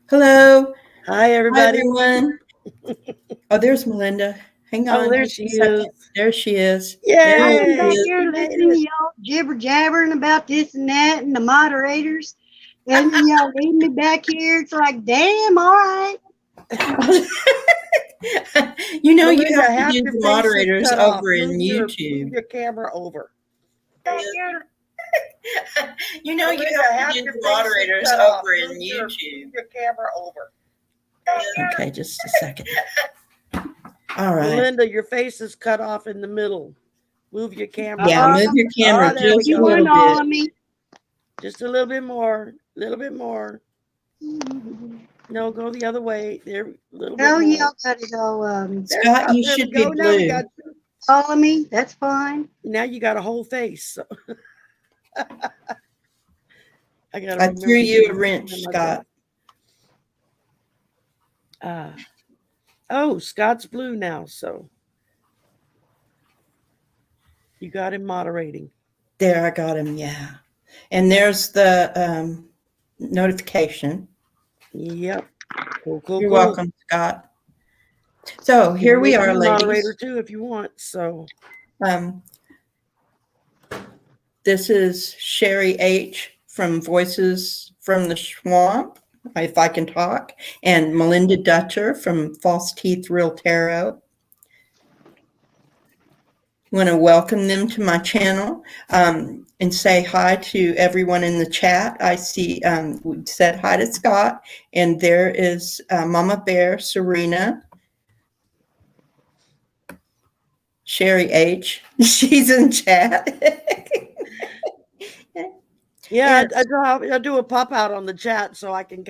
Hello. Hi, Hi, everybody. everyone. Oh, there's Melinda. Hang Oh, on there just she a is. second. There she is. There I'm she back Yay! is. here You made listening to it. y'all jibber jabbering about this and that and the moderators. And then y'all leave me back here. It's like, damn, all right. You Melinda, have to half use your the face is moderators cut off. over in Move YouTube. your camera over. Back here. You Melinda, have to half use your the face is moderators cut off. over in YouTube. Move your camera over. Okay, just a second. All right. Melinda, your face is cut off in the middle. Move your camera. Yeah, Uh, move your camera There we just you a go. little went bit. on me. Just a little bit more. A little bit more. No, go the other way. There, a little bit Oh, more. y'all got it all Scott, you There we should be go. Now we blue. got. all of me. That's fine. Now you got a whole face. I got to I remember threw to you do a this wrench, by myself. Scott. Oh, Scott's blue now, so you got him moderating. There, I got him. Yeah. And there's the notification. Yep. Cool, You're cool. welcome, Scott. So You here can we make are, me moderator ladies. too if you want. So Um, this is Shari H. from Voices from the Swamp, if I can talk, and Melinda Dutcher from False Teeth Real Tarot. I want to welcome them to my channel and say hi to everyone in the chat. I see we said hi to Scott, and there is Mama Bear, Serena, Shari H. She's in chat. yeah, And I do a pop out on the chat so I can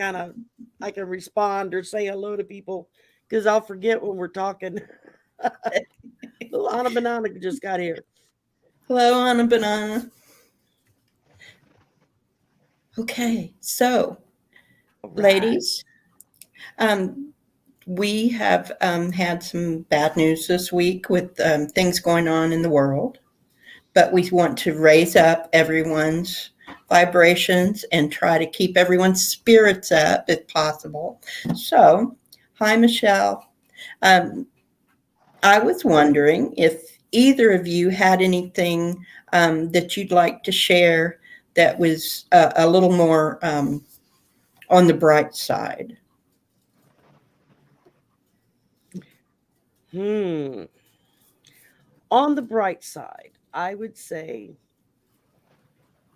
I can respond or say hello to people because I'll forget when we're talking. Little Anna Banana just got here. hello, Anna Banana. Okay, so Right. ladies, we have had some bad news this week with things going on in the world, but we want to raise up everyone's vibrations and try to keep everyone's spirits up if possible. So, hi, Michelle. Um, I was wondering if either of you had anything that you'd like to share that was a little more on the bright side. On the bright side, I would say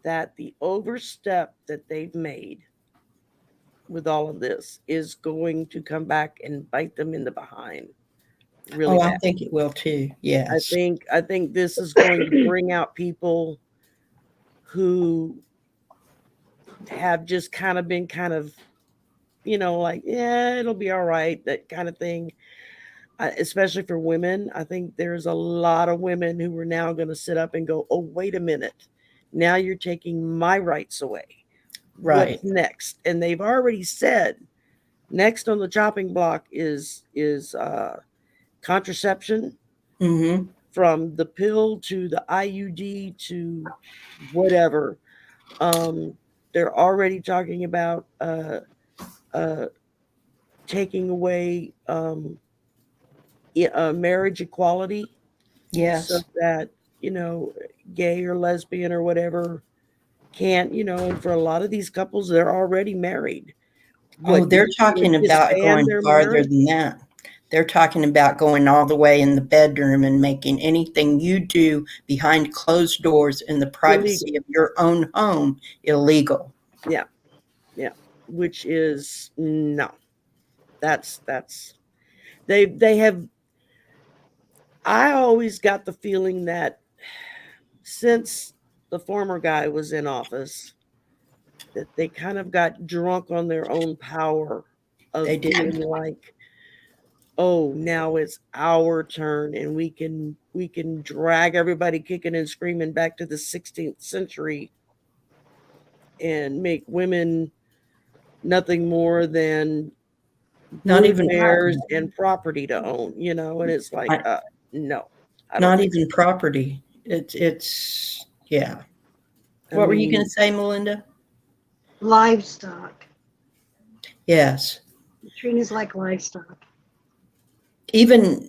that the overstep that they've made with all of this is going to come back and bite them in the behind really Oh, I bad. think it will too. Yes. I think this is going to bring out people who have just been like, yeah, it'll be all right, that kind of thing. Especially for women, I think there's a lot of women who are now going to sit up and go, oh, wait a minute. Now you're taking my rights away. Right. What's next? And they've already said next on the chopping block is contraception, Mm-hmm. from the pill to the IUD to whatever. They're already talking about uh, taking away marriage equality, so Yes. that gay or lesbian or whatever can't, and for a lot of these couples, they're already married. Oh, What, they're you talking about disband going their farther marriage? than that. They're talking about going all the way in the bedroom and making anything you do behind closed doors in the Illegal. privacy of your own home illegal. Yeah, yeah. Which is no. That's they have. I always got the feeling that since the former guy was in office, that they kind of got drunk on their own power of They did. feeling like, oh, now it's our turn and we can drag everybody kicking and screaming back to the 16th century and make women nothing more than Not brood even bears and property to own, and it's like, I- no, I don't not think so. even property. It's yeah. I What were you going mean, to say, Melinda? Livestock. Yes. Treating us like livestock. Even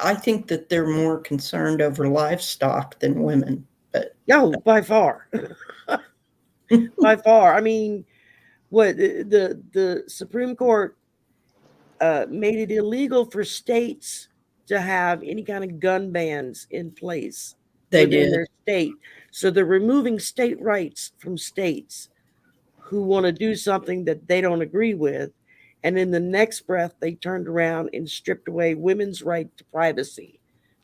I think that they're more concerned over livestock than women. But No, by far. By far. I mean, what the Supreme Court made it illegal for states to have any kind of gun bans in place they within did. their state. So they're removing state rights from states who want to do something that they don't agree with. And in the next breath, they turned around and stripped away women's right to privacy,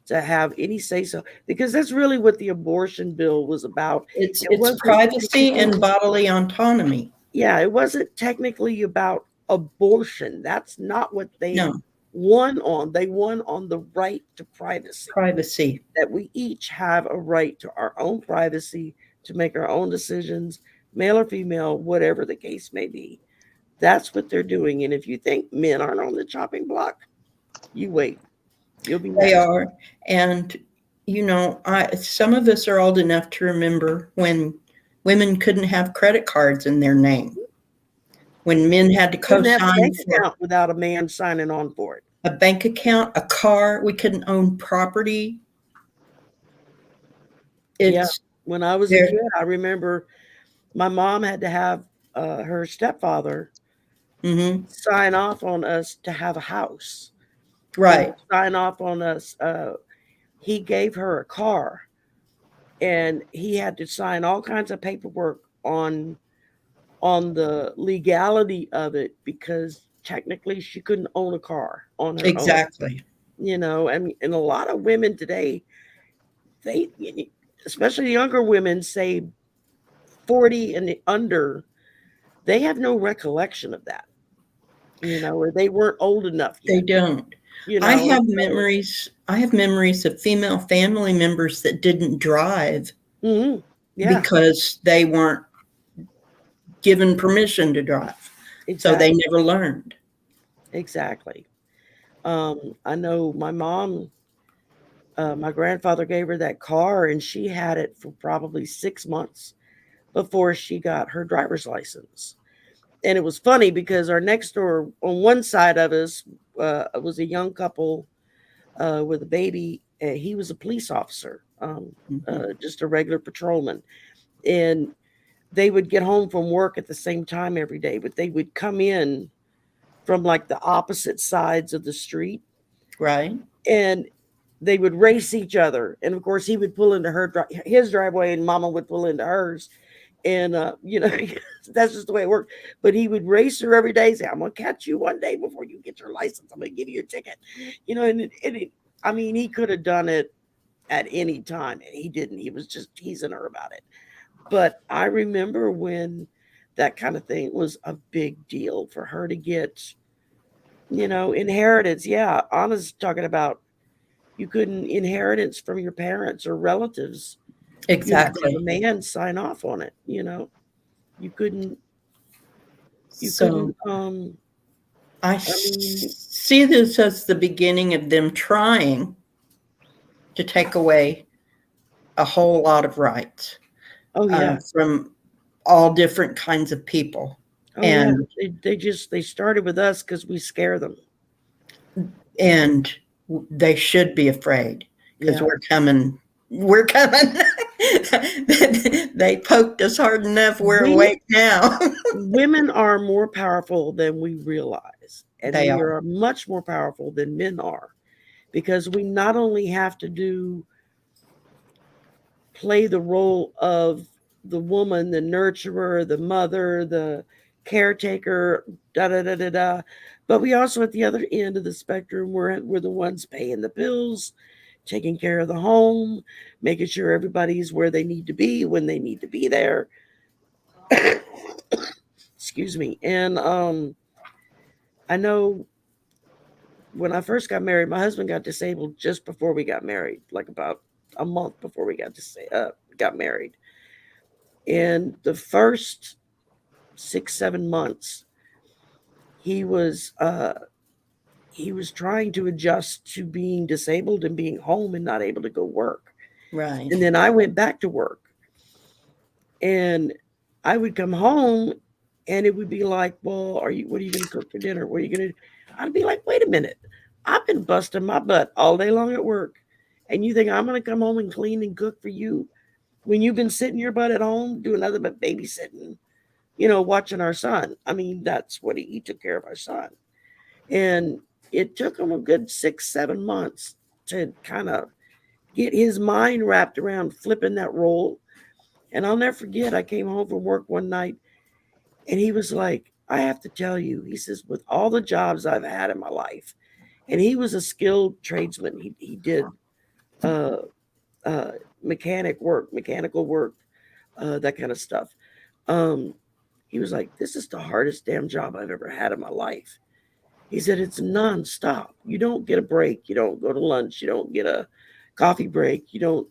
to have any say so, because that's really what the abortion bill was about. It It's wasn't privacy technically, and bodily autonomy. yeah, it wasn't technically about abortion. That's not what they No, won on. They won on the right to privacy, privacy. that we each have a right to our own privacy, to make our own decisions, male or female, whatever the case may be. That's what they're doing. And if you think men aren't on the chopping block, you wait. You'll be They next. are. And, some of us are old enough to remember when women couldn't have credit cards in their name, when men had to Couldn't have a co-sign bank for account without a man signing on for it. a bank account, a car. We couldn't own property. Yeah. It's When I was a there. kid, I remember my mom had to have her stepfather Hmm. sign off on us to have a house. He Right. would sign off on us. He gave her a car, and he had to sign all kinds of paperwork on the legality of it, because technically she couldn't own a car on her own. Exactly. I mean, and a lot of women today, they, especially younger women, say 40 and under, they have no recollection of that, or they weren't old enough They yet, don't. I and have so, memories. I have memories of female family members that didn't drive mhm, yeah, because they weren't given permission to drive. So they exactly, never learned. exactly. I know my mom, my grandfather gave her that car, and she had it for probably 6 months before she got her driver's license. And it was funny because our next door on one side of us was a young couple with a baby. He was a police officer, Mhm. just a regular patrolman. And they would get home from work at the same time every day, but they would come in from like the opposite sides of the street, Right? and they would race each other. And of course, he would pull into his driveway, and Mama would pull into hers. And that's just the way it worked. But he would race her every day, say, "I'm gonna catch you one day before you get your license. I'm gonna give you your ticket." I mean, he could have done it at any time, and he didn't. He was just teasing her about it. But I remember when that kind of thing was a big deal for her to get, inheritance. Yeah, Anna's talking about, you couldn't inheritance from your parents or relatives. You had to have a Exactly. man sign off on it. You couldn't. You So couldn't. I I mean, see this as the beginning of them trying to take away a whole lot of rights oh yeah, from all different kinds of people. oh yeah. And They started with us because we scare them. and they should be afraid because Yeah. we're coming. We're coming. They poked us hard enough. We're We awake now. Women are more powerful than we realize, and They we are. are much more powerful than men are, because we not only have to play the role of the woman, the nurturer, the mother, the caretaker, da da da da da, but we also, at the other end of the spectrum, we're the ones paying the bills, taking care of the home, making sure everybody's where they need to be when they need to be there. Excuse me. And I know when I first got married, my husband got disabled just before we got married, like about a month before we got married. And the first 6 7 months, he was uh, he was trying to adjust to being disabled and being home and not able to go work. Right. And then I went back to work, and I would come home, And it would be like, well, what are you going to cook for dinner? What are you going to, I'd be like, wait a minute. I've been busting my butt all day long at work. And you think I'm going to come home and clean and cook for you when you've been sitting your butt at home doing nothing but babysitting, watching our son. I mean, that's what he took care of our son. And it took him a good 6, 7 months to kind of get his mind wrapped around flipping that role. And I'll never forget, I came home from work one night and he was like, I have to tell you, he says, with all the jobs I've had in my life, and he was a skilled tradesman. He did uh, uh, mechanical work, that kind of stuff. Um, he was like, this is the hardest damn job I've ever had in my life. He said, it's nonstop. You don't get a break. You don't go to lunch. You don't get a coffee break. You don't,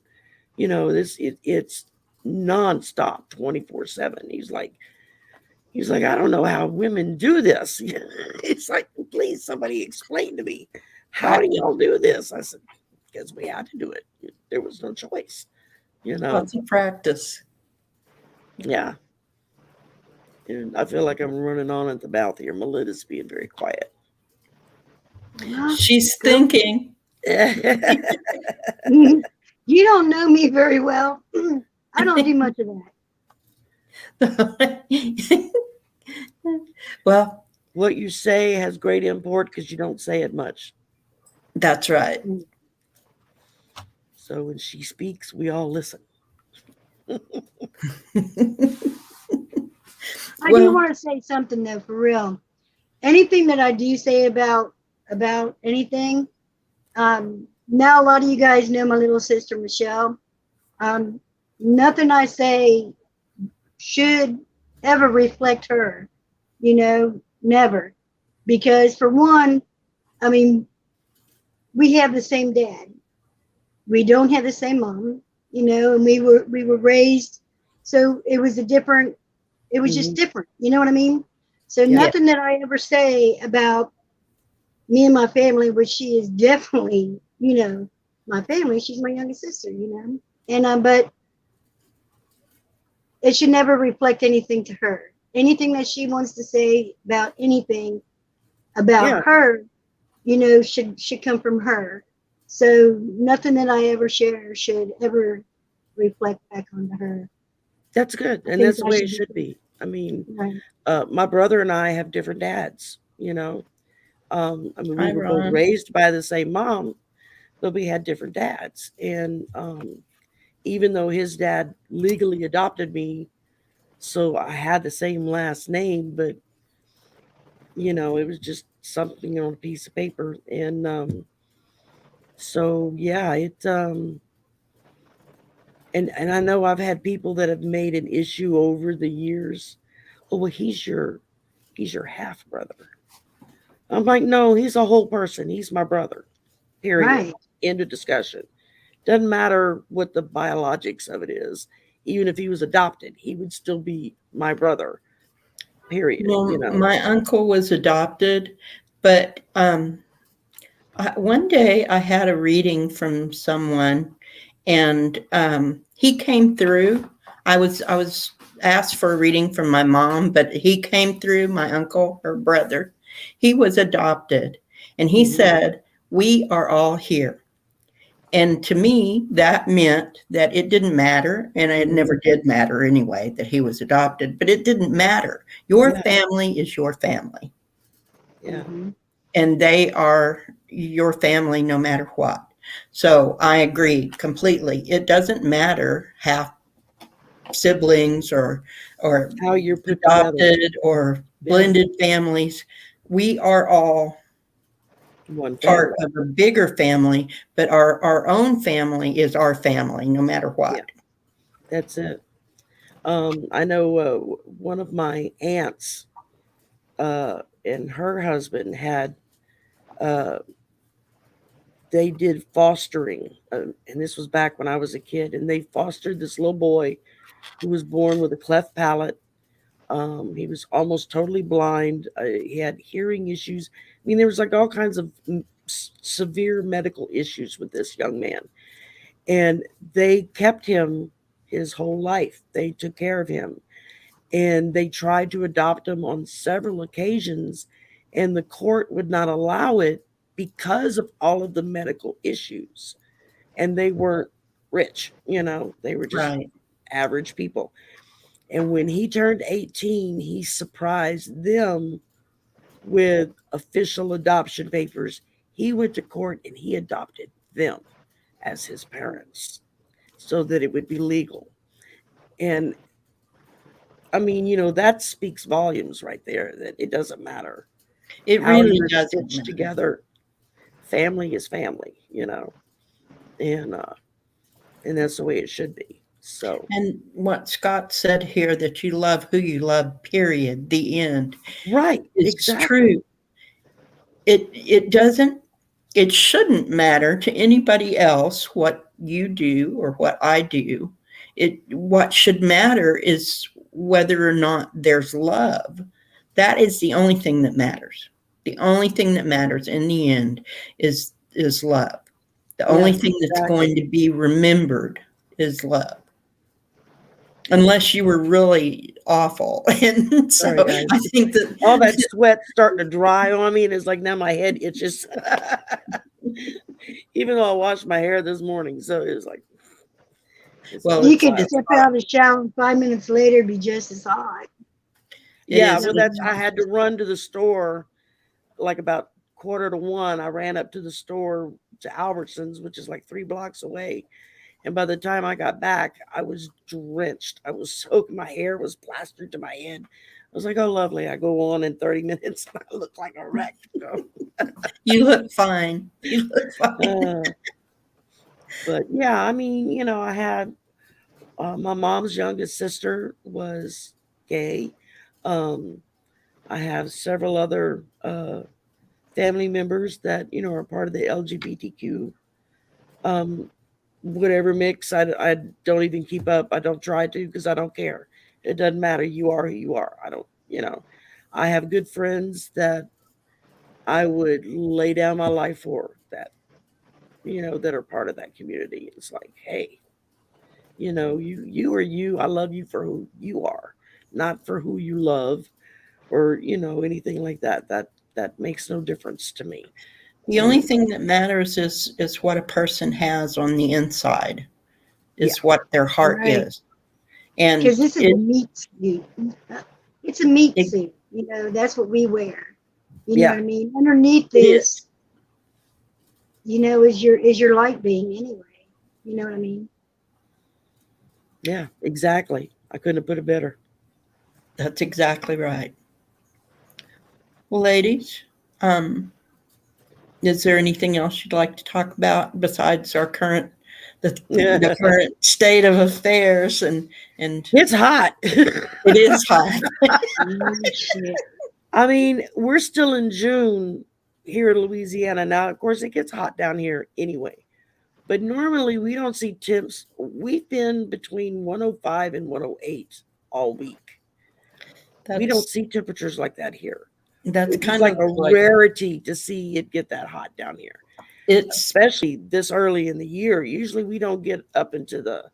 it's nonstop 24/7. He's like, I don't know how women do this. It's like, please, somebody explain to me, how do y'all do this? I said, because we had to do it. There was no choice, Lots of practice. Yeah. And I feel like I'm running on at the mouth here. Melinda's being very quiet. She's thinking. You don't know me very well. I don't do much of that. Well, what you say has great import because you don't say it much. That's right. So when she speaks, we all listen. I do want to say something though, for real. Anything that I do say about anything, now a lot of you guys know my little sister Michelle. Nothing I say should ever reflect her, never. Because for one, I mean, we have the same dad. We don't have the same mom, and we were raised, so it was just different, you know what I mean? So nothing that I ever say about me and my family, which she is definitely, my family, she's my youngest sister, and but it should never reflect anything to her. Anything that she wants to say about anything about her, should come from her. So nothing that I ever share should ever reflect back onto her. That's good. And that's the way it should be. I mean, my brother and I have different dads, I mean, we were both raised by the same mom, but we had different dads. And even though his dad legally adopted me, so I had the same last name, but, it was just something on a piece of paper. And so, yeah, and I know I've had people that have made an issue over the years. Oh, well, he's your half brother. I'm like, no, he's a whole person. He's my brother. Period. Right. End of discussion. Doesn't matter what the biologics of it is. Even if he was adopted, he would still be my brother. Period. Well, my uncle was adopted, but one day I had a reading from someone, and he came through. I was asked for a reading from my mom, but he came through. My uncle, her brother, he was adopted, and he said, "We are all here." And to me, that meant that it didn't matter, and it never did matter anyway, that he was adopted, but it didn't matter. Your family is your family. Yeah. And they are your family no matter what. So I agree completely. It doesn't matter half siblings or how you're put adopted together, or blended families. We are all one part of a bigger family, but our own family is our family no matter what. Yeah, that's it. I know one of my aunts and her husband had they did fostering, and this was back when I was a kid, and they fostered this little boy who was born with a cleft palate. He was almost totally blind. He had hearing issues. I mean, there was like all kinds of severe medical issues with this young man. And they kept him his whole life. They took care of him. and they tried to adopt him on several occasions, and the court would not allow it because of all of the medical issues. And they weren't rich, they were just Right. average people. And when he turned 18, he surprised them with official adoption papers. He went to court and he adopted them as his parents so that it would be legal. And I mean, that speaks volumes right there, that it doesn't matter It how really you're doesn't stitched matter. together. Family is family. And and that's the way it should be. So And what Scott said here, that you love who you love, period, the end, right, is exactly. true. It shouldn't matter to anybody else what you do or what I do. What should matter is whether or not there's love. That is the only thing that matters. The only thing that matters in the end is love. The only Yeah, thing that's exactly. going to be remembered is love. Unless you were really awful. And so Sorry, guys. I think that All that sweat starting to dry on me, and it's like now my head itches. Even though I washed my hair this morning, so it's like it's well, You already could piled. step out of the shower and 5 minutes later be just as hot. it Yeah, is. well, that's I had to run to the store like about 1:45. I ran up to the store to Albertsons, which is like 3 blocks away. And by the time I got back, I was drenched. I was soaked. My hair was plastered to my head. I was like, oh, lovely. I go on in 30 minutes and I look like a wreck. You look fine. You look fine. But yeah, I mean, I had my mom's youngest sister was gay. Um, I have several other family members that, are part of the LGBTQ um, whatever mix. I don't even keep up. I don't try to because I don't care. It doesn't matter. You are who you are. I don't. I have good friends that I would lay down my life for, that are part of that community. It's like, hey, you are you. I love you for who you are, not for who you love or, anything like that. That makes no difference to me. The only thing that matters is what a person has on the inside, Yeah. is what their heart Right. is. And Because this is a meat suit. It's a meat it, suit. That's what we wear. You know Yeah. what I mean? Underneath it is. this, is your light being anyway. You know what I mean? Yeah, exactly. I couldn't have put it better. That's exactly right. Well, ladies, is there anything else you'd like to talk about besides the current state of affairs? And It's hot. it is hot. Shit. I mean, we're still in June here in Louisiana. Now, of course, it gets hot down here anyway. But normally we don't see temps. We've been between 105 and 108 all week. We don't That's see temperatures like that here. that's It's kind like of a like rarity to see it get that hot down here, it's especially this early in the year. Usually we don't get up into the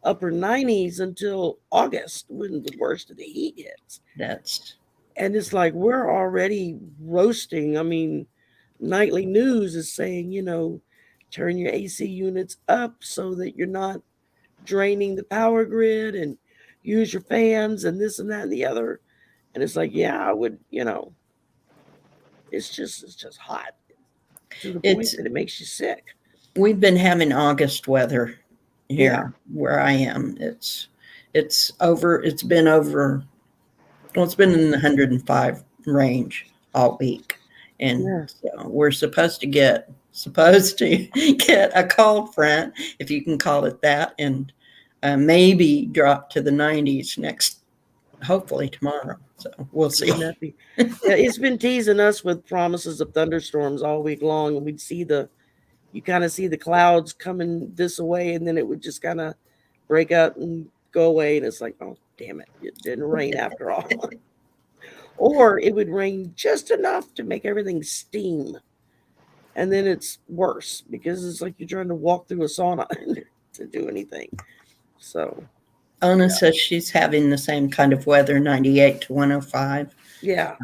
upper 90s until August when the worst of the heat hits. that's And it's like we're already roasting. I mean, nightly news is saying, turn your AC units up so that you're not draining the power grid and use your fans and this and that and the other. And it's like, yeah, I would, it's just hot to the point it's that it makes you sick. we've been having August weather Yeah. here where I am. It's been over, well, it's been in the 105 range all week. And Yeah. so we're supposed to get a cold front, if you can call it that, and maybe drop to the 90s hopefully tomorrow. So we'll see. Wouldn't that be? Yeah, it's been teasing us with promises of thunderstorms all week long, and you kind of see the clouds coming this way, and then it would just kind of break up and go away, and it's like, oh damn it didn't rain after all. Or it would rain just enough to make everything steam, and then it's worse because it's like you're trying to walk through a sauna to do anything. So Ona says she's having the same kind of weather, 98 to 105. Yeah.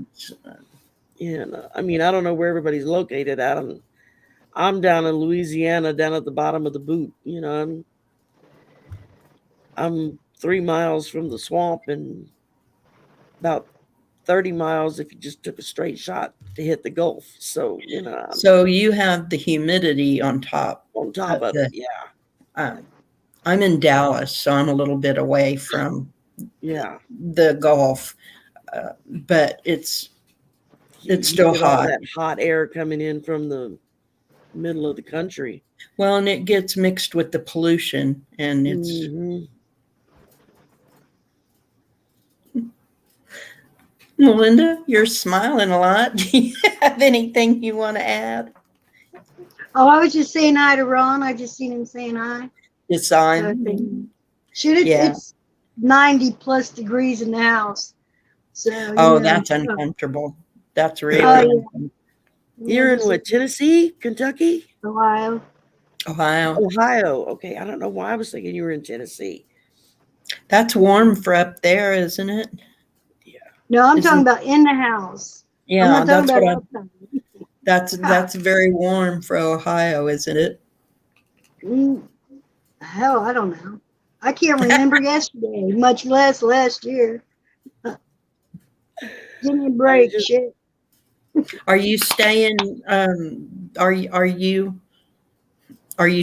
And I mean, I don't know where everybody's located at. I'm down in Louisiana, down at the bottom of the boot. You know, I'm 3 miles from the swamp and about 30 miles if you just took a straight shot to hit the Gulf. So, you know. So you have the humidity on top. On top of it, yeah. I'm in Dallas, so I'm a little bit away from the Gulf, but it's still get hot. All that hot air coming in from the middle of the country. Well, and it gets mixed with the pollution, and it's. Mm-hmm. Melinda, you're smiling a lot. Do you have anything you want to add? Oh, I was just saying hi to Ron. I just seen him saying hi. It's on. It's 90 plus degrees in the house. So that's uncomfortable. That's really uncomfortable. You're in what, Tennessee, Kentucky? Ohio. Okay, I don't know why I was thinking you were in Tennessee. That's warm for up there, isn't it? Yeah. No, I'm talking about in the house. Yeah, that's what that's very warm for Ohio, isn't it? Hell, I don't know. I can't remember yesterday, much less last year. Give me a break, shit. Are you staying? Are you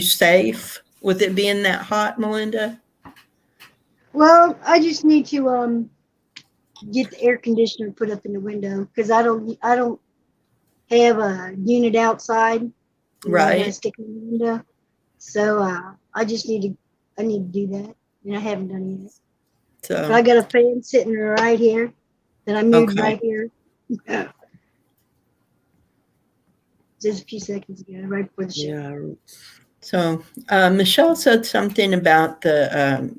safe with it being that hot, Melinda? Well, I just need to get the air conditioner put up in the window because I don't have a unit outside. Right. I stick in the window. So I need to do that, and I haven't done it yet. So I got a fan sitting right here that I moved right here. Just a few seconds ago, right before the show. Yeah. So Michelle said something about the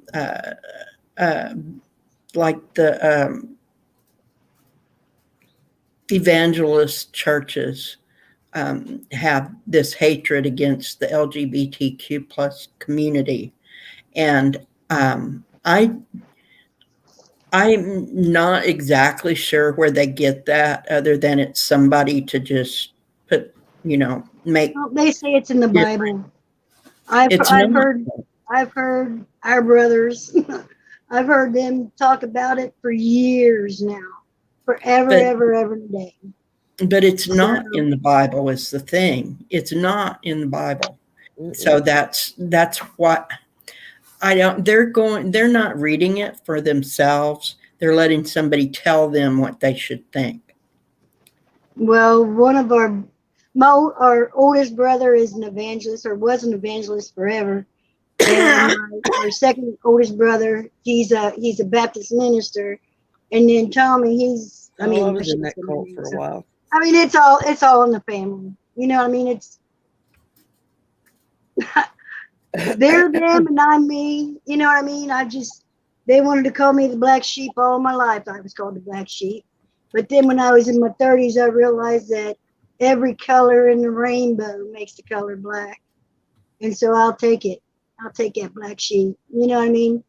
evangelist churches have this hatred against the LGBTQ plus community, and I'm not exactly sure where they get that, other than it's somebody to just put, make. Well, they say it's in the Bible. I've heard our brothers. I've heard them talk about it for years now, forever, ever and a day. But it's not in the Bible is the thing. It's not in the Bible. So that's what I don't. They're not reading it for themselves. They're letting somebody tell them what they should think. Well, one of our oldest brother is an evangelist, or was an evangelist forever. And our second oldest brother, he's a Baptist minister. And then Tommy, I was in that cult for a while. I mean, it's all in the family. You know what I mean? It's they're them and I'm me. You know what I mean? They wanted to call me the black sheep all my life. I was called the black sheep. But then when I was in my 30s, I realized that every color in the rainbow makes the color black. And so I'll take it. I'll take that black sheep. You know what I mean?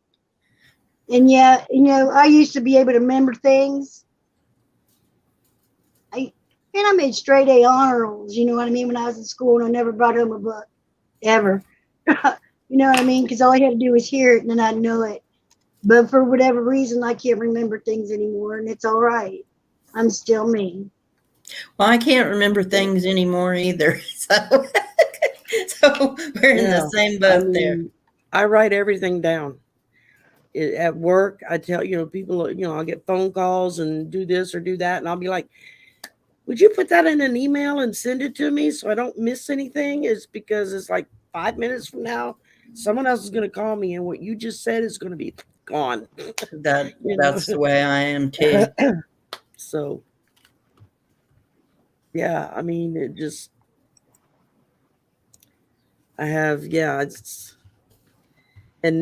And yeah, I used to be able to remember things. I made straight A honor rolls, you know what I mean, when I was in school, and I never brought home a book, ever. You know what I mean? Because all I had to do was hear it, and then I'd know it. But for whatever reason, I can't remember things anymore, and it's all right. I'm still me. Well, I can't remember things anymore either. So we're in the same boat there. I write everything down. At work, I tell people, I'll get phone calls and do this or do that, and I'll be like, would you put that in an email and send it to me so I don't miss anything? It's because it's like 5 minutes from now, someone else is going to call me, and what you just said is going to be gone. That's the way I am too. So, yeah, I mean, and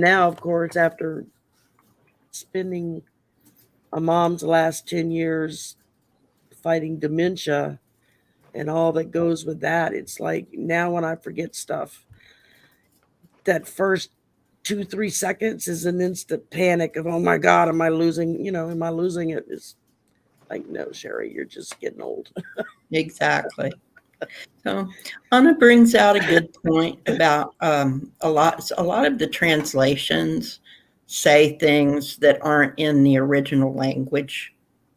now, of course, after spending my mom's last 10 years fighting dementia and all that goes with that, it's like now when I forget stuff, that first 2-3 seconds is an instant panic of, oh my God, am I losing? Am I losing it? It's like, no, Shari, you're just getting old. Exactly. So Anna brings out a good point about a lot of the translations say things that aren't in the original language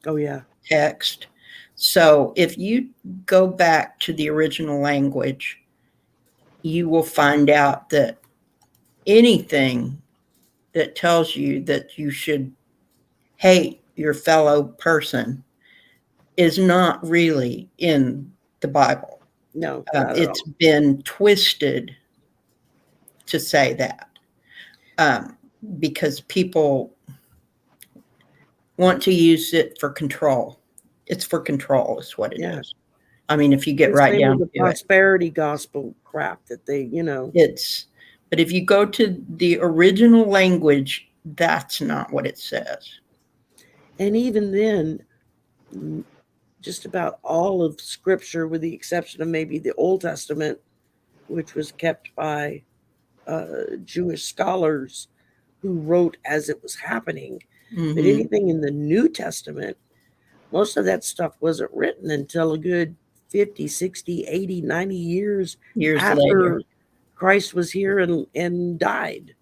Oh yeah. text. So if you go back to the original language, you will find out that anything that tells you that you should hate your fellow person is not really in the Bible. No, not at It's all. been twisted to say that um, because people want to use it for control. It's for control, is what it Yeah. is. I mean, if you get The right same down with the to it, prosperity gospel crap that they, it's. But if you go to the original language, that's not what it says. and even then, just about all of Scripture, with the exception of maybe the Old Testament, which was kept by Jewish scholars who wrote as it was happening. But Mm-hmm. anything in the New Testament, most of that stuff wasn't written until a good 50, 60, 80, 90 years Years later, after Christ was here and died,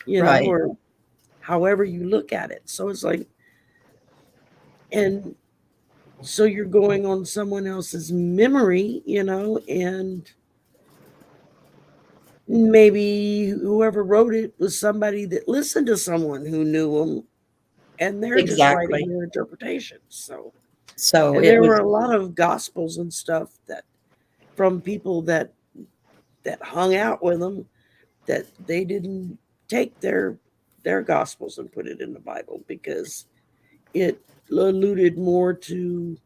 right? or however you look at it. So it's like, and so you're going on someone else's memory, and maybe whoever wrote it was somebody that listened to someone who knew them, and they're just writing Exactly. their interpretations. So, So and it there were was a lot of gospels and stuff that from people that hung out with them, that they didn't take their gospels and put it in the Bible because it alluded more to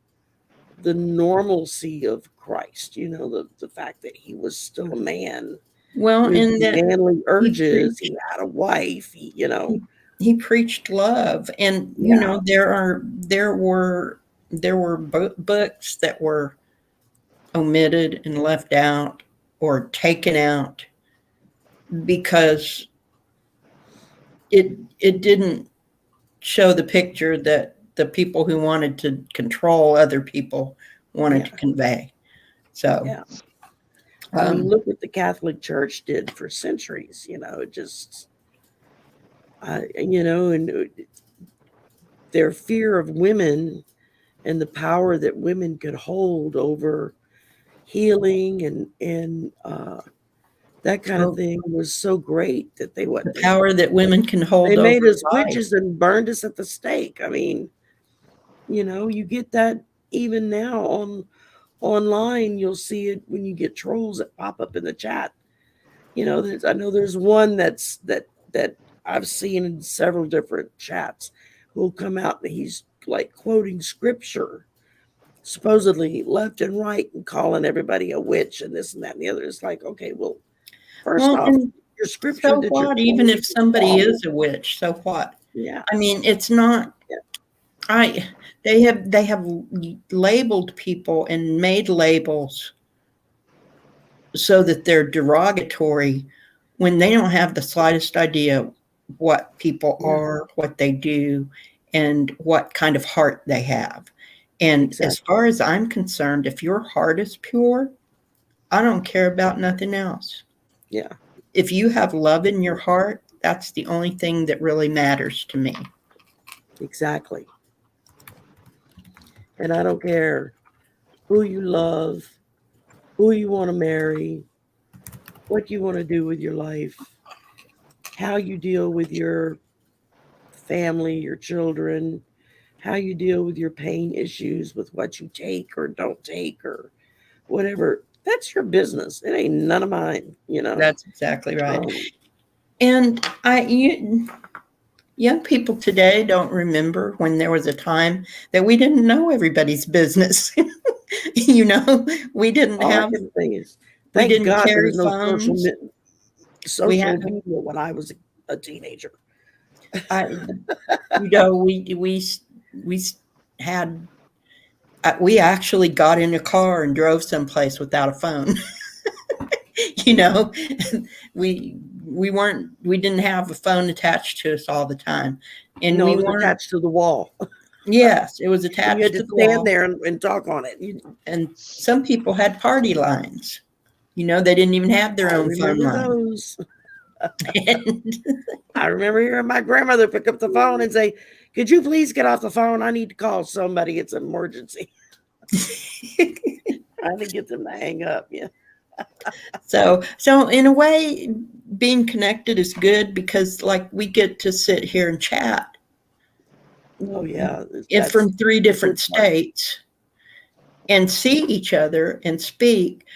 the normalcy of Christ, the fact that he was still a man well, with in that manly he urges. preached He had a wife, he preached love, and yeah, there were books that were omitted and left out or taken out because it didn't show the picture that the people who wanted to control other people wanted yeah, to convey. So, yeah. I mean, um, look what the Catholic Church did for centuries. It just, and their fear of women and the power that women could hold over healing and that kind of oh, thing was so great that they the power that women can they hold over made us life. witches and burned us at the stake. I mean, you get that even now online. You'll see it when you get trolls that pop up in the chat. I know there's one that I've seen in several different chats who'll come out and he's like quoting scripture supposedly left and right and calling everybody a witch and this and that and the other. It's like, okay, well, first Well, off, and your scripture so that you're what? Even quoting if is somebody wrong. is a witch, so what? Yeah. I mean, it's not. Yeah. They have labeled people and made labels so that they're derogatory when they don't have the slightest idea what people Yeah. are, what they do, and what kind of heart they have. And Exactly. as far as I'm concerned, if your heart is pure, I don't care about nothing else. Yeah. If you have love in your heart, that's the only thing that really matters to me. Exactly. And I don't care who you love, who you want to marry, what you want to do with your life, how you deal with your family, your children, how you deal with your pain issues with what you take or don't take or whatever. That's your business. It ain't none of mine, That's exactly right. Um, And young people today don't remember when there was a time that we didn't know everybody's business. We didn't all I have, can say is, we thank didn't God there carry was no phones. We social had, media when I was a teenager. I, we had, we actually got in a car and drove someplace without a phone. you know, we we didn't have a phone attached to us all the time. And No, we it was weren't, attached to the wall. yes, it was And attached you had to to the stand wall. there and talk on it. And some people had party lines. You know, they didn't even have their I own phone remember line. those. And I remember hearing my grandmother pick up the phone and say, "Could you please get off the phone? I need to call somebody. It's an emergency." Trying to get them to hang up. Yeah. so in a way, being connected is good because like we get to sit here and chat Oh yeah. and from three the good different part. states and see each other and speak.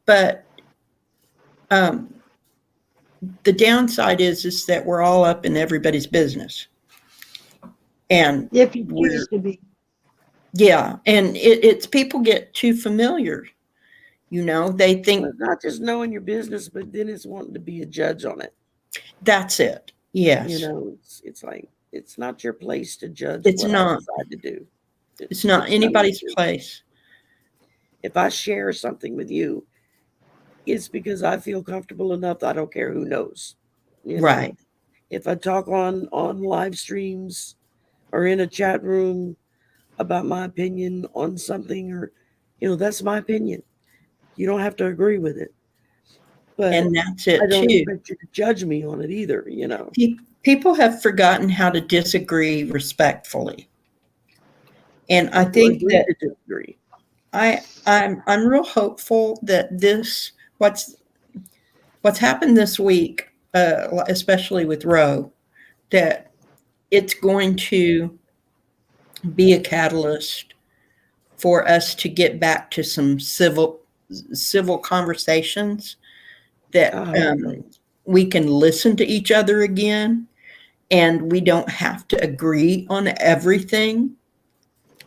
But the downside is that we're all up in everybody's business. And If you choose to be. yeah, and it's people get too familiar. You know, they Well, think it's not just knowing your business, but then it's wanting to be a judge on it. that's it. Yes. You know, it's like it's not your place to judge It's what I not. decide to do. It's not none of anybody's your business. place. If I share something with you, it's because I feel comfortable enough that I don't care who knows. You know, Right. if I talk on live streams or in a chat room about my opinion on something, or that's my opinion. You don't have to agree with it, but And that's I it don't too. expect you to judge me on it either. People have forgotten how to disagree respectfully. And I To think agree that to disagree. I'm real hopeful that what's happened this week, especially with Roe, that it's going to be a catalyst for us to get back to some civil conversations that I hope so. we can listen to each other again, and we don't have to agree on everything,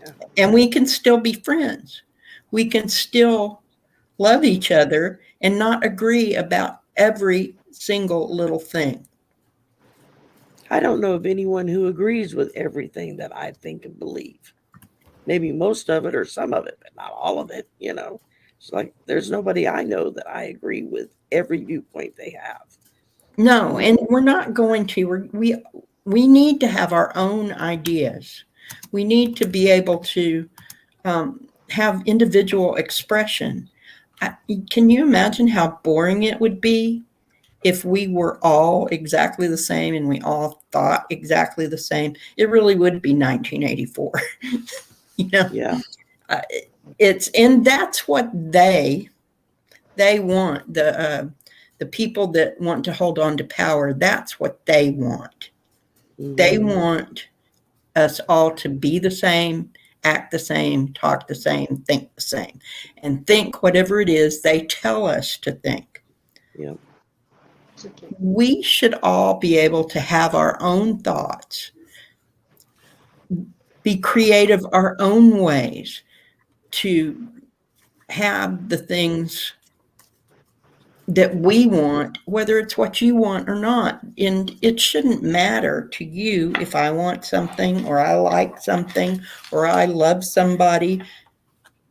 Yeah. and we can still be friends. We can still love each other and not agree about every single little thing. I don't know of anyone who agrees with everything that I think and believe. Maybe most of it or some of it, but not all of it. It's like there's nobody I know that I agree with every viewpoint they have. No, and we're not going to. We need to have our own ideas. We need to be able to have individual expression. Can you imagine how boring it would be if we were all exactly the same and we all thought exactly the same? It really would be 1984. Yeah. And that's what they want. The people that want to hold on to power, that's what they want. They Mm-hmm. want us all to be the same, act the same, talk the same, think the same, and think whatever it is they tell us to think. Yeah. We should all be able to have our own thoughts, be creative our own ways to have the things that we want, whether it's what you want or not. And it shouldn't matter to you if I want something or I like something or I love somebody.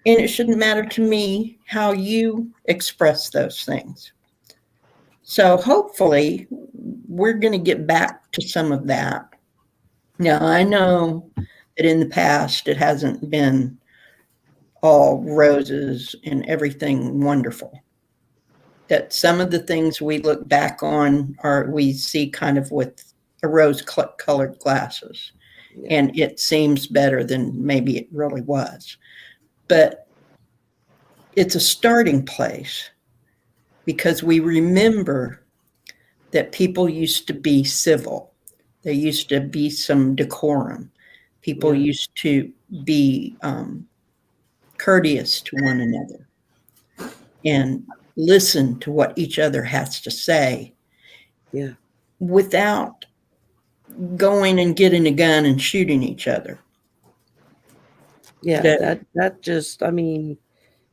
And it shouldn't matter to me how you express those things. So hopefully we're going to get back to some of that. Now, I know that in the past it hasn't been all roses and everything wonderful. That some of the things we look back on we see kind of with a rose-colored glasses, Yeah. and it seems better than maybe it really was. But it's a starting place because we remember that people used to be civil. There used to be some decorum. People Yeah. used to be courteous to one another and listen to what each other has to say. Yeah. Without going and getting a gun and shooting each other. Yeah. That just, I mean,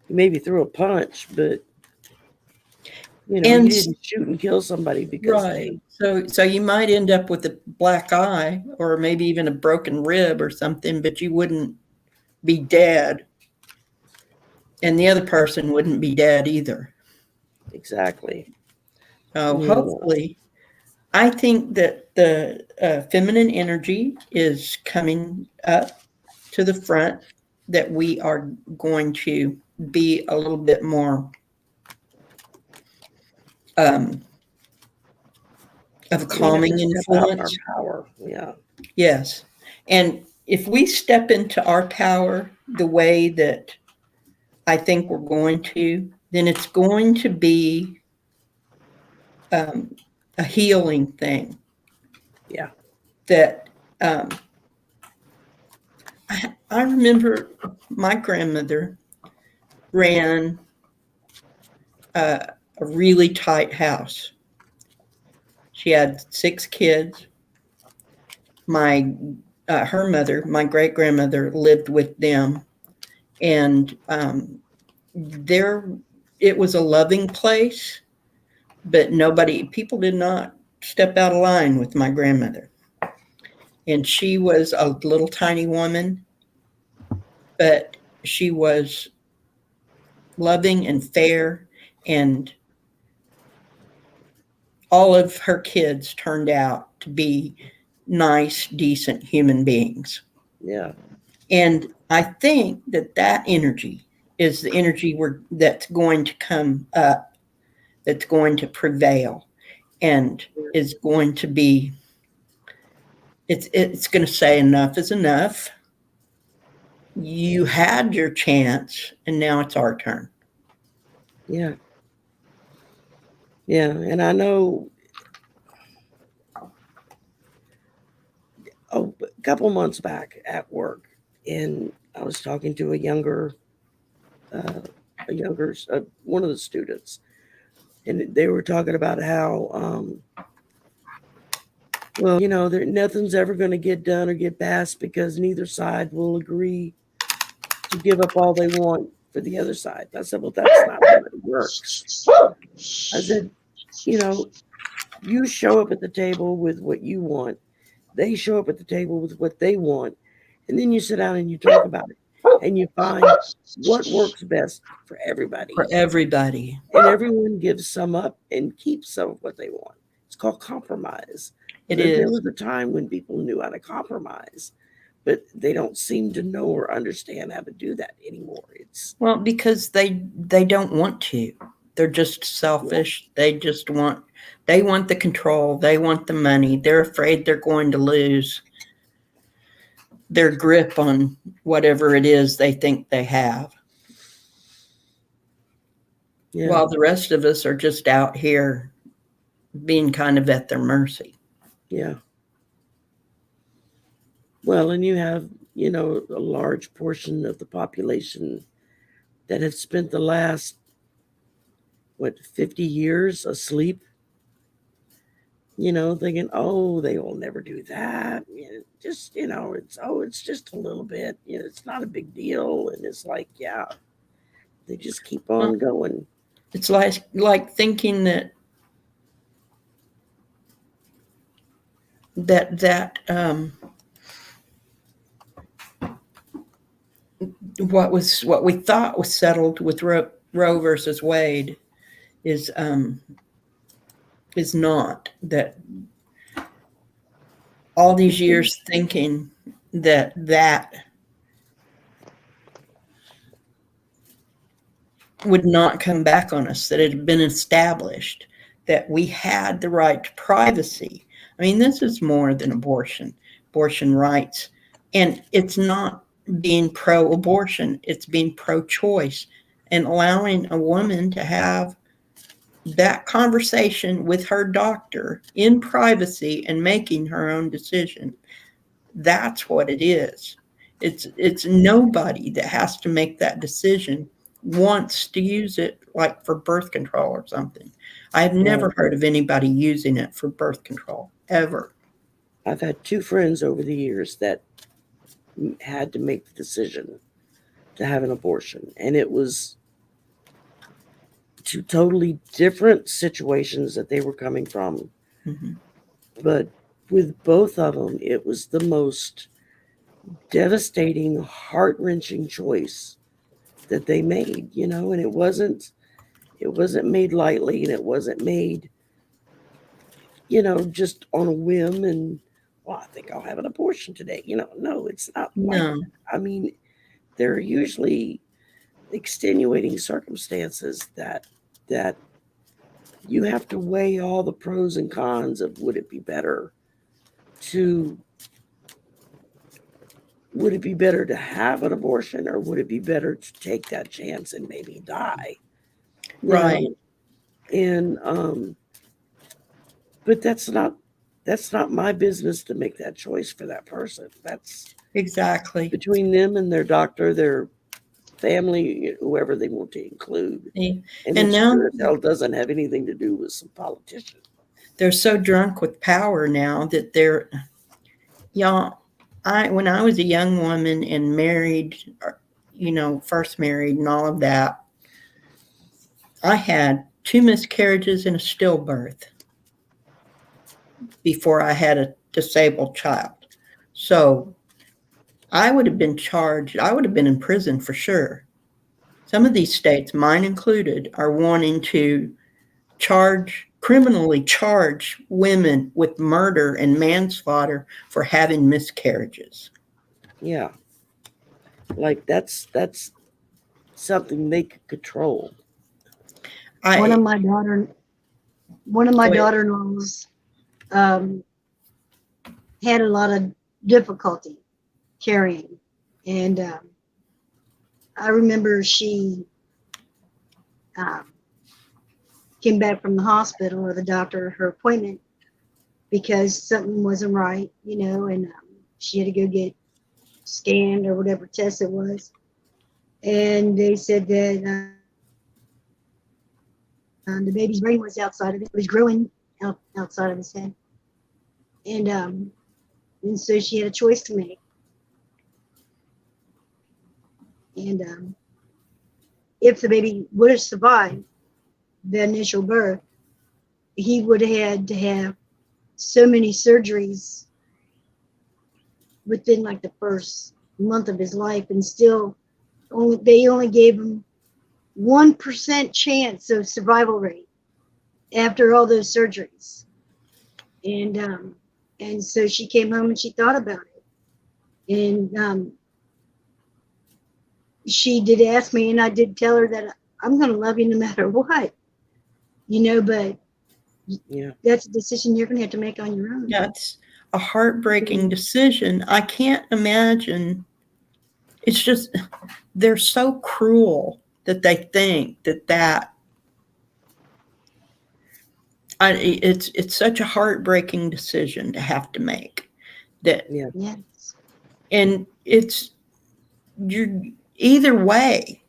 you maybe threw a punch, but you didn't shoot and kill somebody because right. So you might end up with a black eye or maybe even a broken rib or something, but you wouldn't be dead. And the other person wouldn't be dead either. Exactly. So Yeah. hopefully I think that the feminine energy is coming up to the front, that we are going to be a little bit more of a We have to calming step out in our influence. power. Yeah. Yes. And if we step into our power the way that I think we're going to, then it's going to be a healing thing. Yeah. That I remember my grandmother ran a really tight house. She had 6 kids. My her mother, my great grandmother, lived with them, and there it was a loving place, but people did not step out of line with my grandmother. And she was a little tiny woman, but she was loving and fair, and all of her kids turned out to be nice, decent human beings. Yeah. And I think that that energy is the energy that's going to come up, that's going to prevail, and is going to be, it's going to say enough is enough. You had your chance, and now it's our turn. Yeah. Yeah. And I know a couple months back at work, and I was talking to one of the students, and they were talking about how, well, nothing's ever going to get done or get passed because neither side will agree to give up all they want for the other side. I said, well, that's not how it works. I said, you show up at the table with what you want. They show up at the table with what they want. And then you sit down and you talk about it. And you find what works best for everybody. For everybody. And everyone gives some up and keeps some of what they want. It's called compromise. There was a time when people knew how to compromise, but they don't seem to know or understand how to do that anymore. Well, because they don't want to. They're just selfish. Yeah. They want the control. They want the money. They're afraid they're going to lose their grip on whatever it is they think they have. Yeah. While the rest of us are just out here being kind of at their mercy. Yeah. Well, and you have, a large portion of the population that have spent the last, 50 years asleep, thinking, oh, they will never do that. It's just a little bit, it's not a big deal. And it's like, yeah, they just keep on going. It's like thinking that what we thought was settled with Roe versus Wade is not. That all these years thinking that would not come back on us, that it had been established, that we had the right to privacy. I mean, this is more than abortion rights. And it's not being pro-abortion, it's being pro-choice and allowing a woman to have that conversation with her doctor in privacy and making her own decision. That's what it is. It's nobody that has to make that decision wants to use it like for birth control or something. I've never heard of anybody using it for birth control, ever. I've had 2 friends over the years that had to make the decision to have an abortion. And it was 2 totally different situations that they were coming from. Mm-hmm. But with both of them, it was the most devastating, heart-wrenching choice that they made, and it wasn't made lightly, and it wasn't made, just on a whim and, well, I think I'll have an abortion today. No, it's not like No. that. I mean, there are usually extenuating circumstances that you have to weigh all the pros and cons of would it be better to have an abortion, or would it be better to take that chance and maybe die? Right. And but that's not my business to make that choice for that person. That's Exactly. between them and their doctor, their family, whoever they want to include. And it now sure as hell doesn't have anything to do with some politician. they're so drunk with power now that y'all, when I was a young woman and married, first married and all of that, I had 2 miscarriages and a stillbirth before I had a disabled child. So I would have been charged. I would have been in prison for sure. Some of these states, mine included, are wanting to criminally charge women with murder and manslaughter for having miscarriages. Yeah. Like that's something they could control. One of my daughter-in-laws had a lot of difficulty carrying, and I remember she came back from the hospital or the doctor, her appointment, because something wasn't right, and she had to go get scanned or whatever test it was, and they said that the baby's brain was outside of it. It was growing outside of his head, and so she had a choice to make. And if the baby would have survived the initial birth, he would have had to have so many surgeries within like the first month of his life, and still they only gave him 1% chance of survival rate after all those surgeries. And so she came home and she thought about it, and she did ask me, and I did tell her that I'm going to love you no matter what, but Yeah. that's a decision you're going to have to make on your own. That's a heartbreaking decision. I can't imagine. It's just, they're so cruel that they think it's such a heartbreaking decision to have to make. Yes. And you're either way,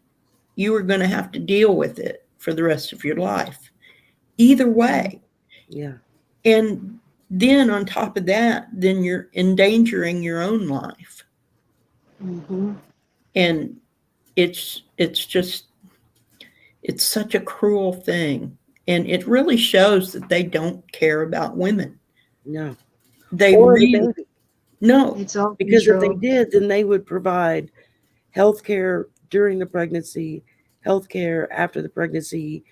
you are going to have to deal with it for the rest of your life. Either way. Yeah. And then on top of that, then you're endangering your own life. Mm-hmm. And it's such a cruel thing. And it really shows that they don't care about women. No. They or really, the baby. no. It's all Because if they control. did, then they would provide health care during the pregnancy, health care after the pregnancy,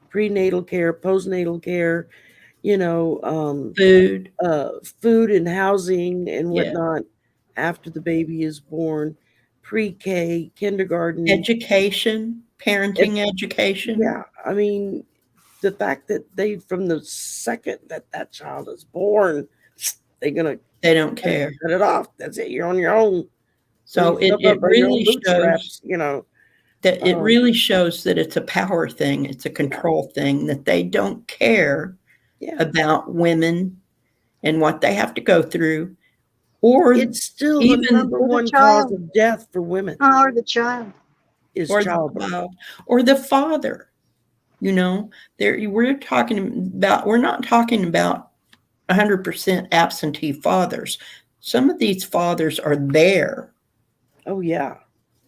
prenatal care, postnatal care, Food. food and housing and Yeah. whatnot after the baby is born, pre-K, kindergarten. Education, parenting education. Yeah, I mean, the fact that from the second that child is born, they don't care. cut it off. That's it. You're on your own. So Pull yourself it up by your own really shows bootstraps, that it really shows that it's a power thing. It's a control thing, that they don't care about women and what they have to go through. Or it's still even the number one cause of death for women. Or the child. Is or childbirth. the child, or the father. We're not talking about 100% absentee fathers. Some of these fathers are there. Oh yeah.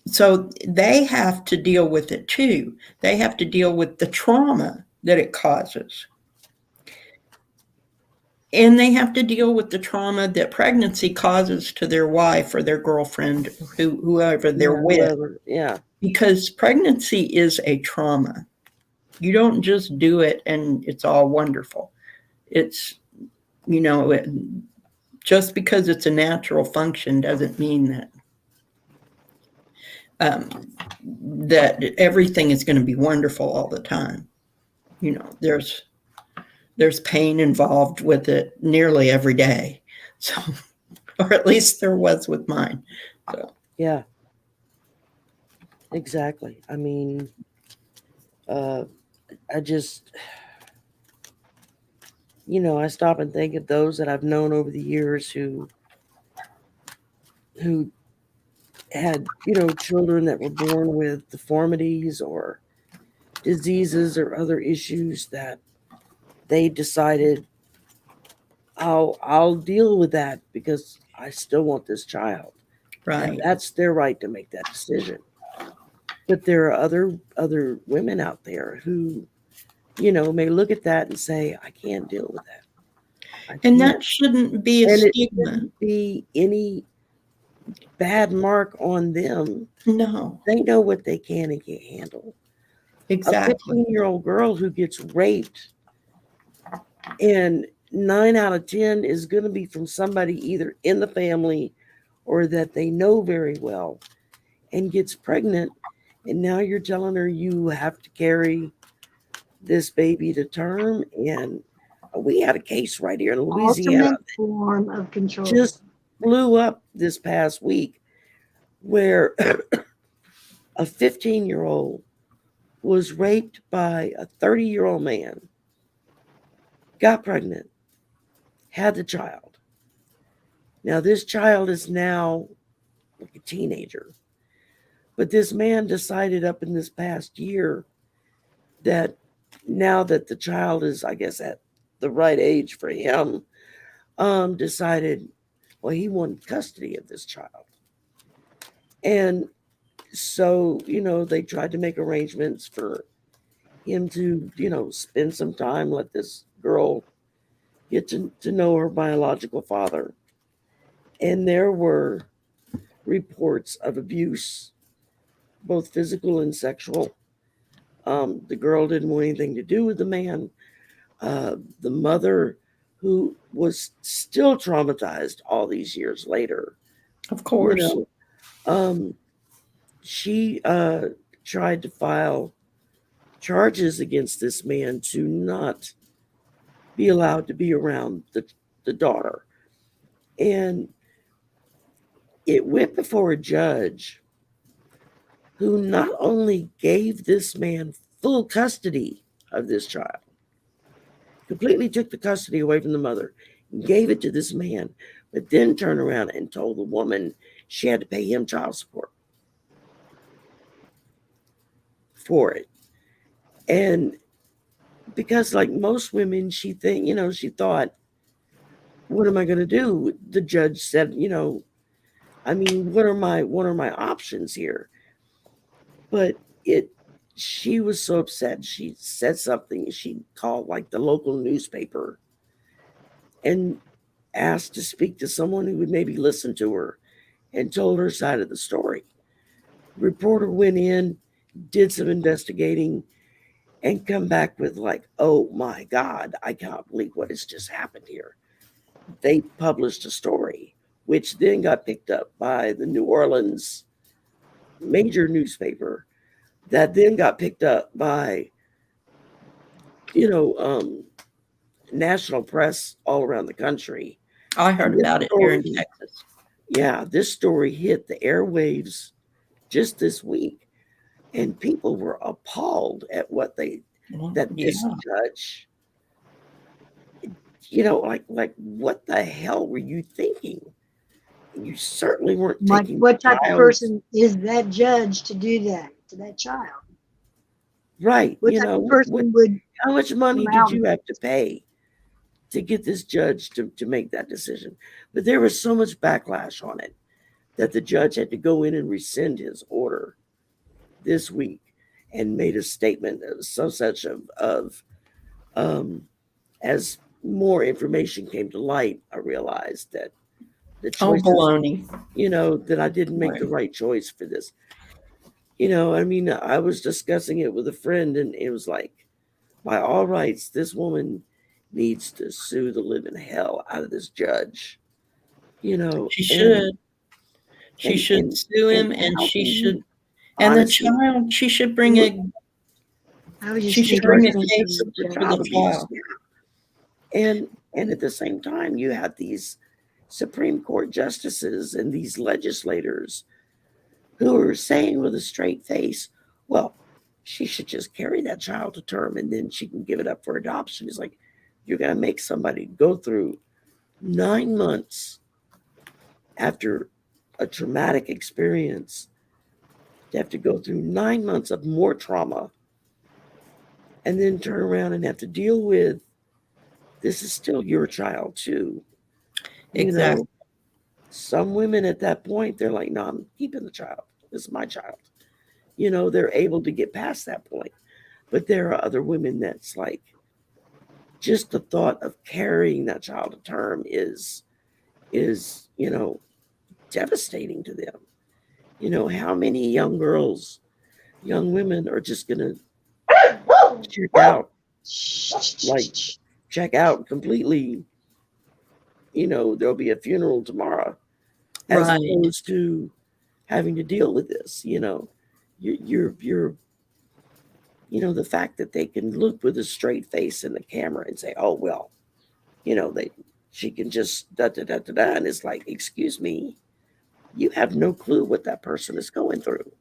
So they have to deal with it too. They have to deal with the trauma that it causes. And they have to deal with the trauma that pregnancy causes to their wife or their girlfriend, whoever they're with. Whoever. Yeah. Because pregnancy is a trauma. You don't just do it and it's all wonderful. it's, just because it's a natural function doesn't mean that everything is going to be wonderful all the time. There's pain involved with it nearly every day. So, or at least there was with mine. So. Yeah. Exactly. I mean, I just, I stop and think of those that I've known over the years who had, children that were born with deformities or diseases or other issues that they decided I'll deal with that because I still want this child. Right. And that's their right to make that decision. But there are other women out there who, may look at that and say, I can't deal with that. And that shouldn't be a stigma. It shouldn't be any bad mark on them. No. They know what they can and can't handle. Exactly. A 15-year-old girl who gets raped, and 9 out of 10 is going to be from somebody either in the family or that they know very well, and gets pregnant, and now you're telling her you have to carry this baby to term. And we had a case right here in Louisiana. Ultimate form of control. Just blew up this past week where a 15-year-old was raped by a 30-year-old man, got pregnant, had the child. Now this child is now like a teenager. But this man decided up in this past year that now that the child is, I guess, at the right age for him, decided, well, he wanted custody of this child. And so, they tried to make arrangements for him to, spend some time, let this girl get to know her biological father. And there were reports of abuse, both physical and sexual. The girl didn't want anything to do with the man. The mother, who was still traumatized all these years later, of course, she tried to file charges against this man to not be allowed to be around the daughter. And it went before a judge who not only gave this man full custody of this child, completely took the custody away from the mother, gave it to this man, but then turned around and told the woman she had to pay him child support for it. And because like most women, she thought, what am I going to do? The judge said, I mean, what are my options here? But she was so upset. She said something. She called like the local newspaper and asked to speak to someone who would maybe listen to her, and told her side of the story. Reporter went in, did some investigating, and come back with like, oh my God, I can't believe what has just happened here. They published a story, which then got picked up by the New Orleans major newspaper, that then got picked up by, national press all around the country. I heard about it here in Texas. Yeah, this story hit the airwaves just this week, and people were appalled at what this judge, like what the hell were you thinking? You certainly weren't taking. What type of person is that judge to do that to that child? Right. What type of person would? How much money did you have to pay to get this judge to make that decision? But there was so much backlash on it that the judge had to go in and rescind his order this week, and made a statement of as more information came to light, I realized that the choice, baloney, that I didn't make the right choice for this. I mean, I was discussing it with a friend, and it was like, by all rights, this woman needs to sue the living hell out of this judge. You know, She should. She and should sue him, and and how she can should, you and the honestly child. She should bring look a. I was She just should thinking bring the a same case thing. for for the child abuse? child. And at the same time, you have these Supreme Court justices and these legislators who are saying with a straight face, well, she should just carry that child to term and then she can give it up for adoption. It's like, you're going to make somebody go through 9 months after a traumatic experience, to have to go through 9 months of more trauma and then turn around and have to deal with, this is still your child too. Exactly. Some women at that point, they're like, no, I'm keeping the child. This is my child. They're able to get past that point. But there are other women that's like, just the thought of carrying that child to term is devastating to them. How many young girls, young women are just gonna check out, like check out completely. There'll be a funeral tomorrow, as Right. opposed to having to deal with this. You're the fact that they can look with a straight face in the camera and say, oh well, she can just da da da da da, and it's like, excuse me, you have no clue what that person is going through.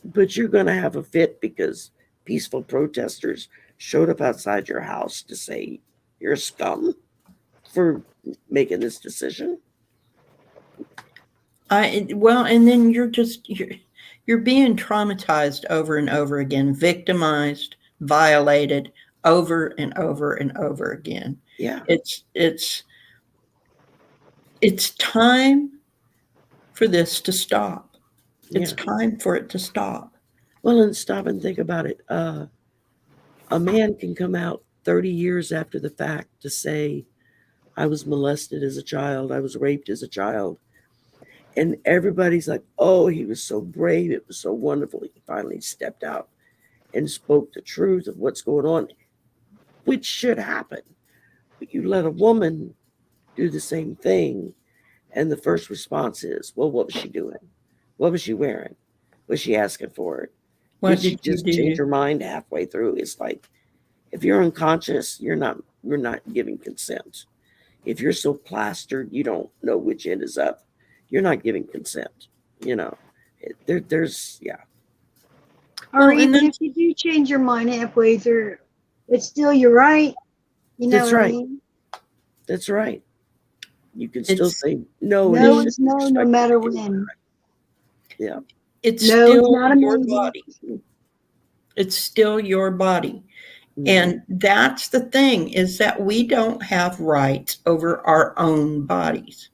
But you're going to have a fit because peaceful protesters showed up outside your house to say you're a scum for making this decision. And then you're being traumatized over and over again, victimized, violated over and over and over again. Yeah. It's time for this to stop. It's time for it to stop. Well, and stop and think about it. A man can come out 30 years after the fact to say, I was molested as a child, I was raped as a child. And everybody's like, oh, he was so brave. It was so wonderful. He finally stepped out and spoke the truth of what's going on, which should happen. But you let a woman do the same thing, and the first response is, well, what was she doing? What was she wearing? Was she asking for it? Did she just change her mind halfway through? It's like, if you're unconscious, you're not giving consent. If you're so plastered, you don't know which end is up, you're not giving consent. There's. Or even if you do change your mind halfway through, it's still your right. That's right. I mean? That's right. You can still say no. No, it's no matter when. Yeah. It's still your body. It's still your body. Mm-hmm. And that's the thing, is that we don't have rights over our own bodies.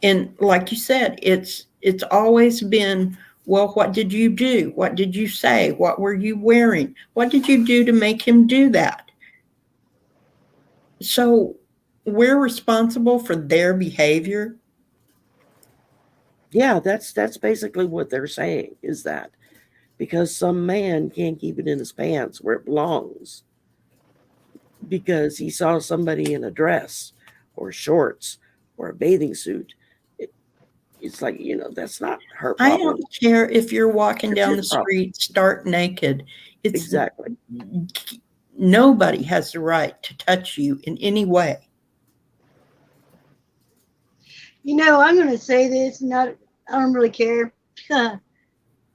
And like you said, it's always been, well, what did you do? What did you say? What were you wearing? What did you do to make him do that? So we're responsible for their behavior. Yeah, that's basically what they're saying, is that because some man can't keep it in his pants where it belongs because he saw somebody in a dress or shorts or a bathing suit, it's like, that's not her problem. I don't care if you're walking down the street stark naked. It's exactly. Nobody has the right to touch you in any way. I'm going to say this, I don't really care.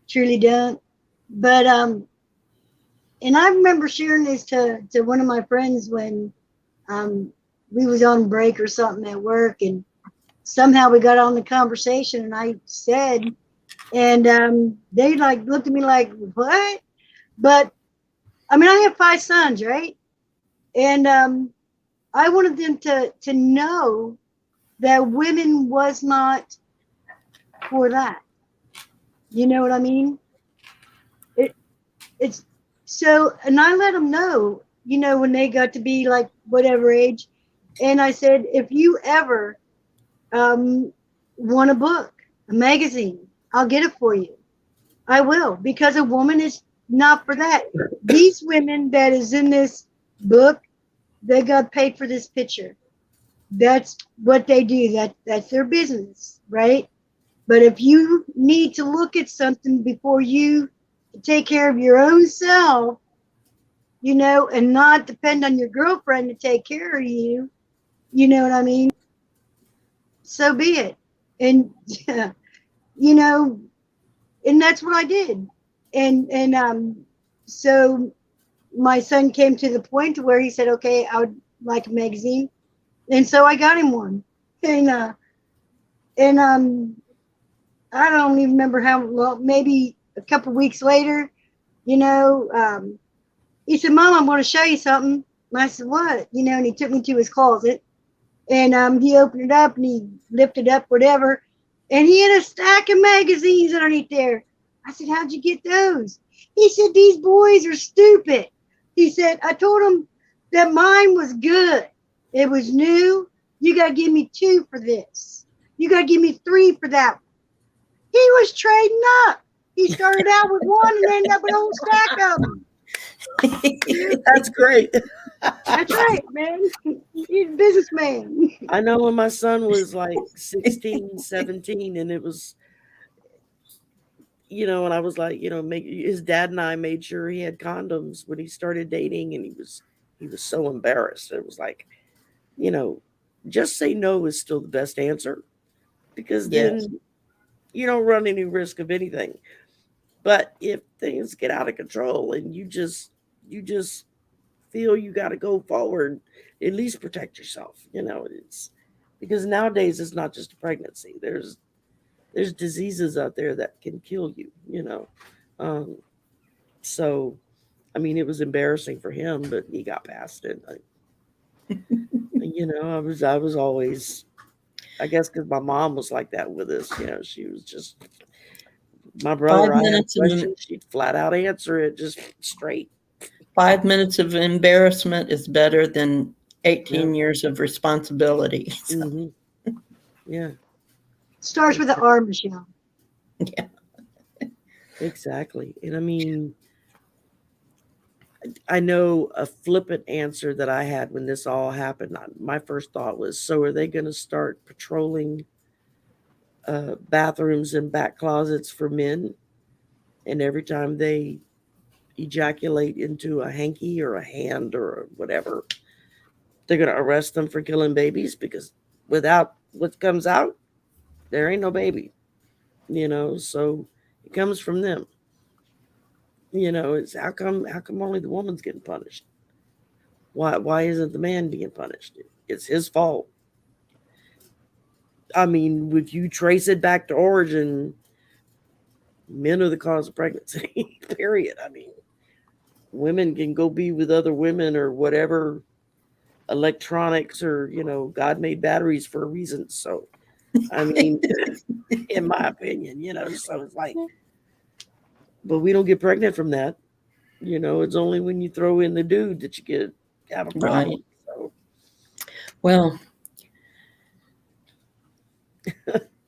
Truly don't. But and I remember sharing this to one of my friends when we was on break or something at work, and somehow we got on the conversation, and I said, and they like looked at me like, what? But I mean, I have 5 sons, right? And I wanted them to know that women was not for that. You know what I mean? It's so, and I let them know, when they got to be like whatever age. And I said, if you ever want a book, a magazine, I'll get it for you. I will, because a woman is not for that. These women that is in this book, they got paid for this picture. That's what they do. That's their business, right? But if you need to look at something before you take care of your own self, and not depend on your girlfriend to take care of you, you know what I mean? So be it. And you know, and that's what I did. And so my son came to the point where he said, "Okay, I would like a magazine," and so I got him one. And I don't even remember how long. Maybe a couple weeks later, you know, he said, "Mom, I'm going to show you something." And I said, "What?" And he took me to his closet, and he opened it up and he lifted up whatever, and he had a stack of magazines underneath there. I said, "How'd you get those?" He said, "These boys are stupid." He said, "I told them that mine was good. It was new. You got to give me 2 for this. You got to give me 3 for that." He was trading up. He started out with one and ended up with a whole stack of them. That's great. That's right, man. He's a businessman. I know when my son was like 16, 17, and it was, and I was like, his dad and I made sure he had condoms when he started dating, and he was so embarrassed. It was like, just say no is still the best answer, because Yes. then you don't run any risk of anything. But if things get out of control and you just feel you got to go forward, at least protect yourself. It's because nowadays it's not just a pregnancy. There's diseases out there that can kill you. Um, so I mean, it was embarrassing for him, but he got past it. I was always, I guess, because my mom was like that with us. She was just my 5 brother. I had a minutes of question, she'd flat out answer it just straight. 5 minutes of embarrassment is better than 18 Yeah. years of responsibility. Mm-hmm. Yeah. Starts with an R, Michelle. Yeah. Exactly. And I mean, I know a flippant answer that I had when this all happened. My first thought was, so are they going to start patrolling bathrooms and back closets for men? And every time they ejaculate into a hanky or a hand or whatever, they're going to arrest them for killing babies? Because without what comes out, there ain't no baby. So it comes from them. It's how come only the woman's getting punished? Why isn't the man being punished? It's his fault. I mean, if you trace it back to origin, men are the cause of pregnancy. Period. I mean, women can go be with other women or whatever, electronics, or God made batteries for a reason. So I mean, in my opinion, so it's like, but we don't get pregnant from that. It's only when you throw in the dude that you have a problem. Right. So Well,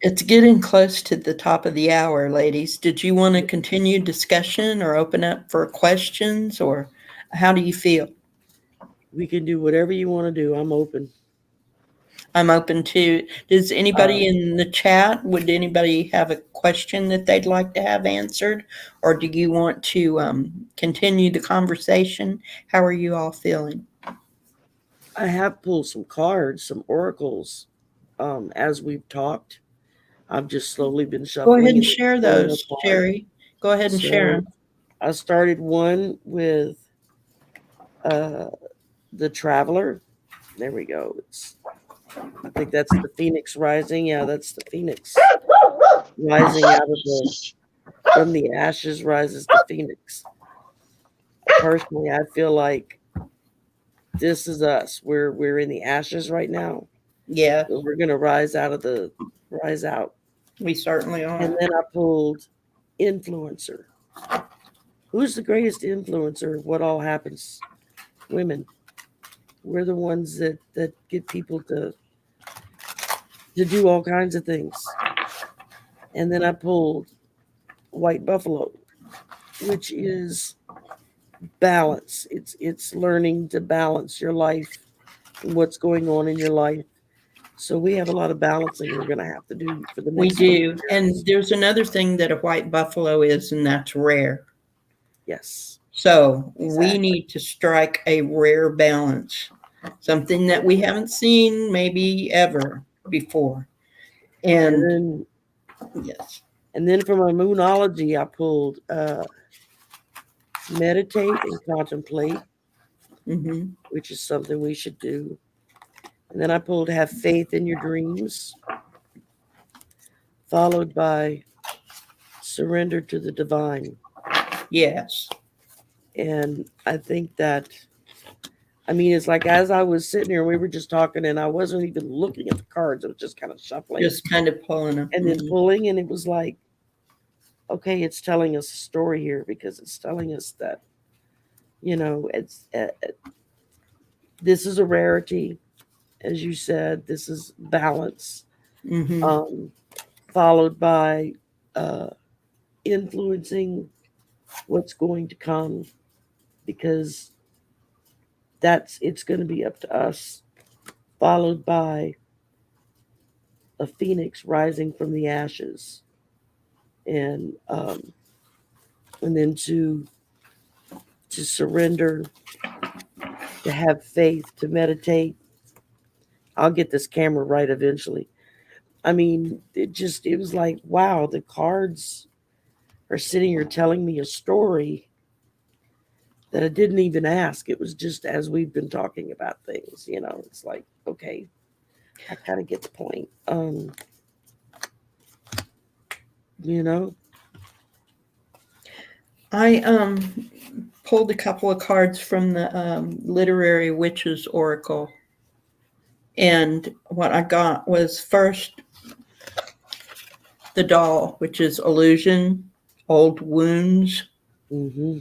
it's getting close to the top of the hour, ladies. Did you want to continue discussion or open up for questions, or how do you feel? we can do whatever you want to do. I'm open. I'm open to. Does anybody in the chat, would anybody have a question that they'd like to have answered? Or do you want to continue the conversation? How are you all feeling? I have pulled some cards, some oracles, as we've talked. I've just slowly been Go ahead shuffling and and share pulling those, apart. Shari. Go ahead and share So them. I started one with uh, the Traveler. There we go. I think that's the Phoenix rising. Yeah, that's the Phoenix rising out of from the ashes rises the Phoenix. Personally, I feel like this is us. We're in the ashes right now. Yeah, But we're gonna rise out. we certainly are. And then I pulled influencer. Who's the greatest influencer of what all happens? Women. We're the ones that get people to do all kinds of things. And then I pulled white buffalo, which is balance. It's learning to balance your life and what's going on in your life. So we have a lot of balancing we're going to have to do for the We next couple do. of And years. there's another thing that a white buffalo is, and that's rare. Yes, So we exactly. need to strike a rare balance, something that we haven't seen maybe ever before. And And yes. then from my moonology, I pulled meditate and contemplate, Mm-hmm. which is something we should do. And then I pulled have faith in your dreams, followed by surrender to the divine. Yes. And I think that, I mean, it's like as I was sitting here, we were just talking, and I wasn't even looking at the cards. I was just kind of shuffling Just kind of pulling them. and then pulling. And it was like, okay, it's telling us a story here because it's telling us that, it's this is a rarity. As you said, this is balance, Mm-hmm. followed by influencing what's going to come because it's going to be up to us, followed by a phoenix rising from the ashes, and then to surrender, to have faith, to meditate. I'll get this camera right eventually. I mean, it was like, wow, the cards are sitting here telling me a story that I didn't even ask. It was just as we've been talking about things, it's like, okay, I kind of get the point. You know, I pulled a couple of cards from the Literary Witches Oracle. And what I got was first the doll, which is illusion, old wounds. hmm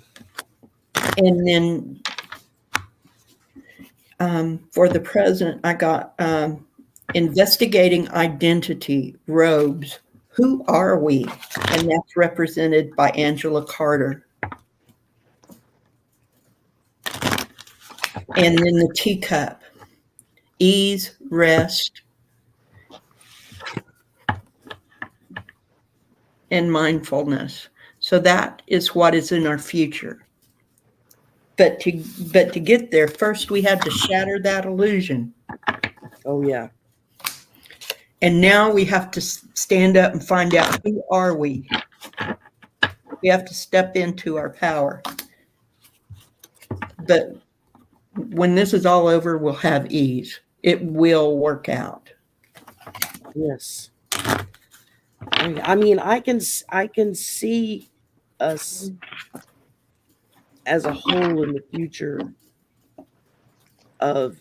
And then for the present, I got investigating identity, robes. Who are we? And that's represented by Angela Carter. And then the teacup, ease, rest, and mindfulness. So that is what is in our future. But to get there, first we had to shatter that illusion. oh yeah, And now we have to stand up and find out who are we. We have to step into our power. But when this is all over, we'll have ease. It will work out. yes. I mean, I can see us as a whole in the future of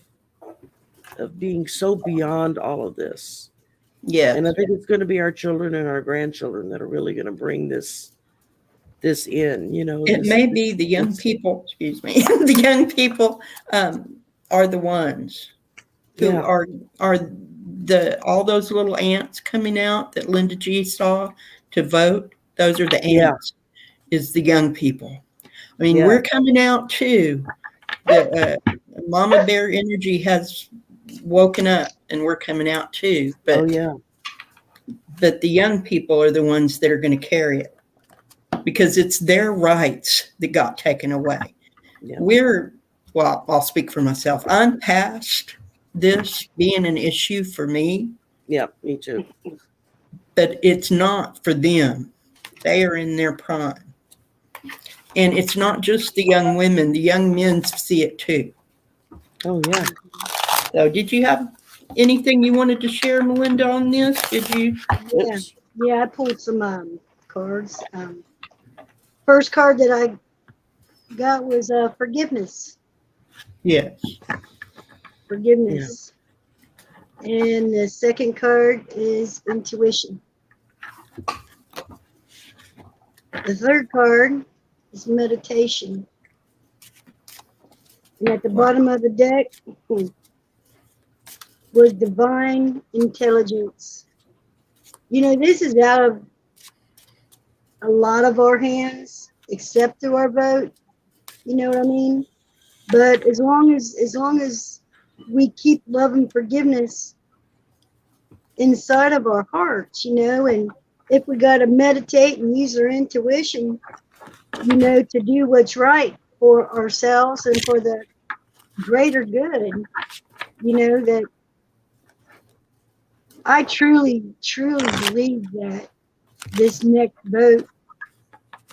being so beyond all of this. Yes. And I think it's going to be our children and our grandchildren that are really going to bring this in. It may be the young people, excuse me, the young people are the ones who Yeah. are all those little ants coming out that Linda G saw to vote. Those are the Yeah. ants, is the young people. I mean, Yeah. we're coming out too. The Mama Bear energy has woken up, and we're coming out too. Oh yeah. But the young people are the ones that are going to carry it because it's their rights that got taken away. Yeah. Well, I'll speak for myself. I'm past this being an issue for me, Yeah, me too. but it's not for them. They are in their prime. And it's not just the young women, the young men see it too. Oh yeah. So did you have anything you wanted to share, Melinda, on this? Did you? Yeah, Oops. yeah. I pulled some cards. First card that I got was forgiveness. Yes. Forgiveness. And the second card is intuition. The third card is meditation. And at the bottom of the deck was divine intelligence. This is out of a lot of our hands, except through our vote. You know what I mean? But as long as we keep love and forgiveness inside of our hearts, and if we got to meditate and use our intuition, to do what's right for ourselves and for the greater good, that I truly, truly believe that this next vote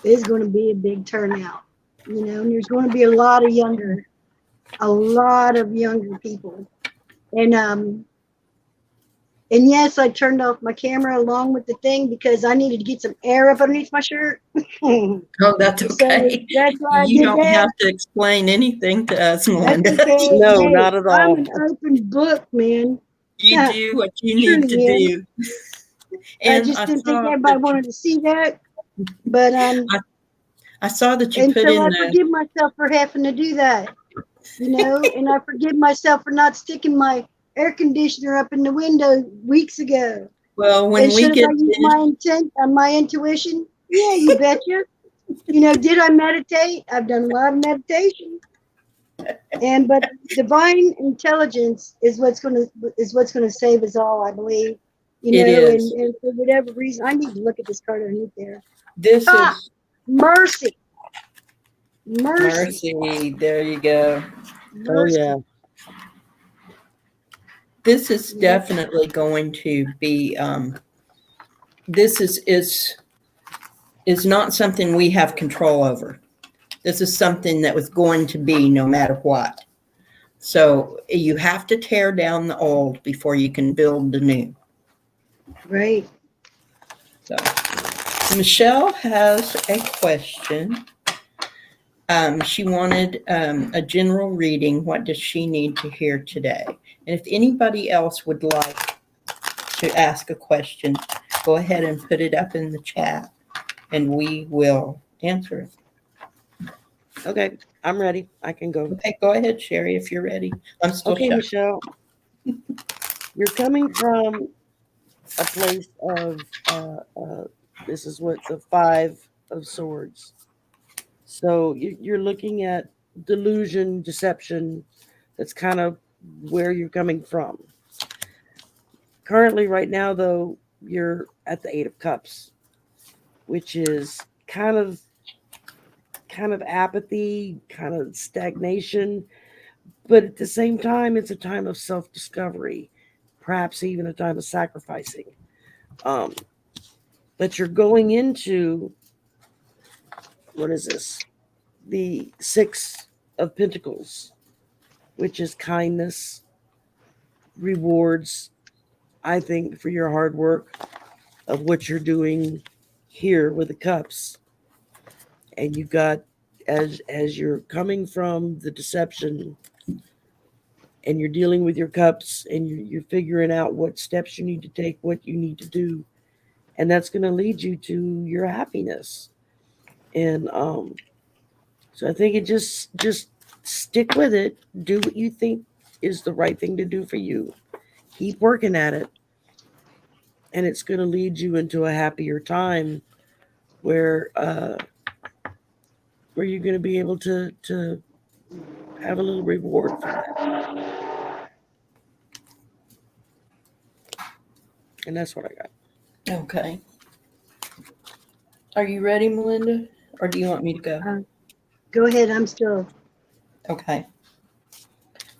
is going to be a big turnout, and there's going to be a lot of younger people. And yes, I turned off my camera along with the thing because I needed to get some air up underneath my shirt. Oh, that's So okay. that's why I You did don't that. have to explain anything to us, That's Melinda. okay. No, Hey, not at I'm all. an open book, man. You do what you need to Truly am. do. I And just didn't think everybody wanted to see that. But I saw that you and put so in I the, forgive myself for having to do that, and I forgive myself for not sticking my air conditioner up in the window weeks ago. well, when And we should have get I used my intuition? Yeah, you betcha. Did I meditate? I've done a lot of meditation. But divine intelligence is what's gonna save us all, I believe. it is. And for whatever reason, I need to look at this card underneath there. This Ah, is mercy, mercy, mercy. There you go. Oh mercy. yeah. This is Yeah, definitely going to be, this is not something we have control over. This is something that was going to be no matter what. So you have to tear down the old before you can build the new. right. So Michelle has a question. She wanted a general reading. What does she need to hear today? And if anybody else would like to ask a question, go ahead and put it up in the chat and we will answer it. Okay, I'm ready. I can go. Okay, go ahead, Shari, if you're ready. I'm still Okay, shy. Michelle, you're coming from a place of this is what the Five of Swords. So you're looking at delusion, deception. That's kind of where you're coming from. Currently, right now, though, you're at the Eight of Cups, which is kind of apathy, kind of stagnation, but at the same time, it's a time of self-discovery, perhaps even a time of sacrificing. Um, but you're going into what is this? The Six of Pentacles, which is kindness, rewards, I think, for your hard work of what you're doing here with the cups. And you got as you're coming from the deception and you're dealing with your cups and you're figuring out what steps you need to take, what you need to do, and that's going to lead you to your happiness. And so I think it just stick with it, do what you think is the right thing to do for you, keep working at it, and it's going to lead you into a happier time where you're going to be able to have a little reward from that. And that's what I got. Okay. Are you ready, Melinda? Or do you want me to go? Go ahead. I'm still. Okay.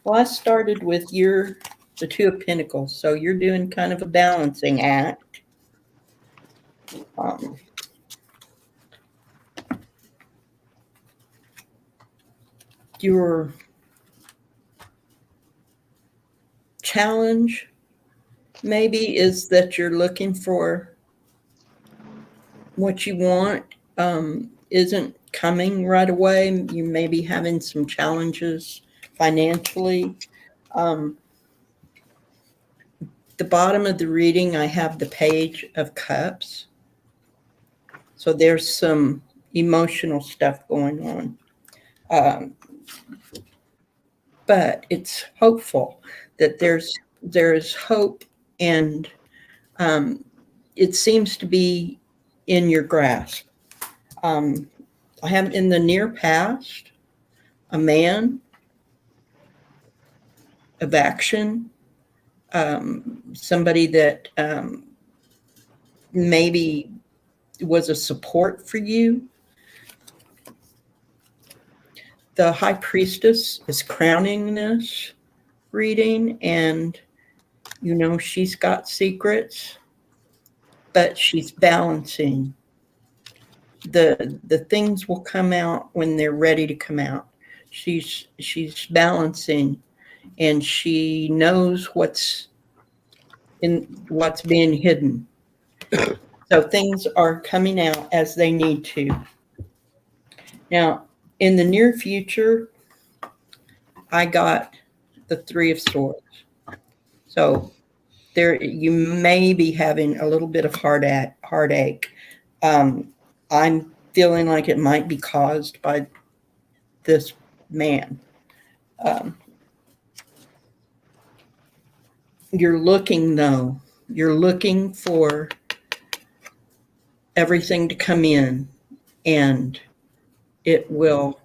Well, I started with the Two of Pentacles, so you're doing kind of a balancing act. Your challenge maybe is that you're looking for what you want, isn't coming right away. You may be having some challenges financially. Um, the bottom of the reading, I have the Page of Cups. So there's some emotional stuff going on. But it's hopeful that there's hope, and it seems to be in your grasp. I have in the near past, a man of action, somebody that maybe was a support for you. The High Priestess is crowning this reading, and she's got secrets, but she's balancing. The things will come out when they're ready to come out. She's balancing, and she knows what's being hidden. So things are coming out as they need to. Now, in the near future, I got the Three of Swords. So there, you may be having a little bit of heartache. I'm feeling like it might be caused by this man. You're looking for everything to come in, and it will.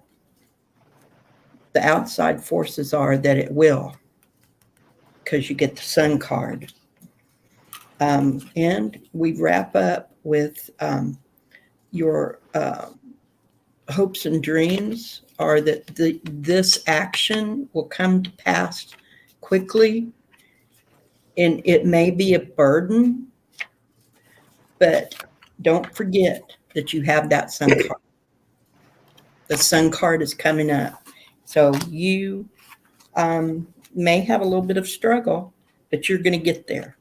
The outside forces are that it will, because you get the Sun card. And we wrap up with your hopes and dreams are that this action will come to pass quickly, and it may be a burden, but don't forget that you have that Sun card. The Sun card is coming up. So you may have a little bit of struggle, but you're going to get there.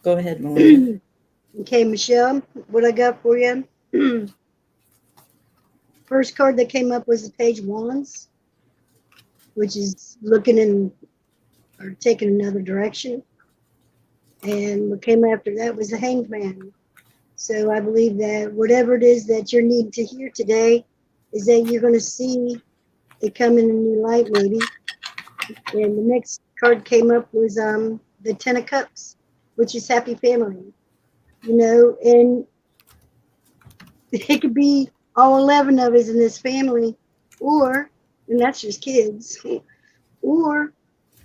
Go ahead, Melinda. Okay, Michelle, what I got for you? First card that came up was the Page of Wands, which is looking in or taking another direction. And what came after that was the Hanged Man. So I believe that whatever it is that you're needing to hear today is that you're going to see it come in a new light, maybe. And the next card came up was the Ten of Cups, which is happy family. And it could be all 11 of us in this family, and that's just kids, or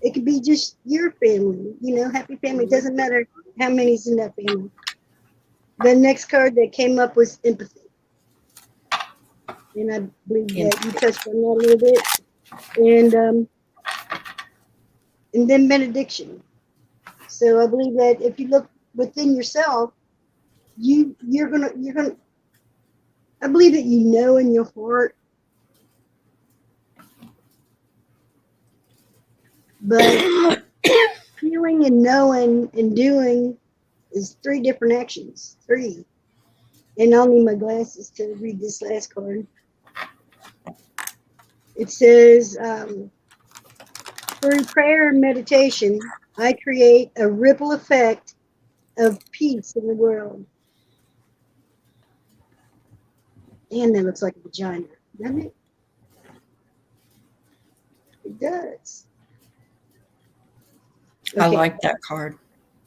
it could be just your family, happy family. It doesn't matter how many's in that family. The next card that came up was empathy. And I believe that you touched on that a little bit. And then benediction. So I believe that if you look within yourself, you're gonna I believe that in your heart, but feeling and knowing and doing is 3 different actions. 3. And I'll need my glasses to read this last card. It says, through prayer and meditation, I create a ripple effect of peace in the world. And that looks like a vagina, doesn't it? It does. Okay. I like that card.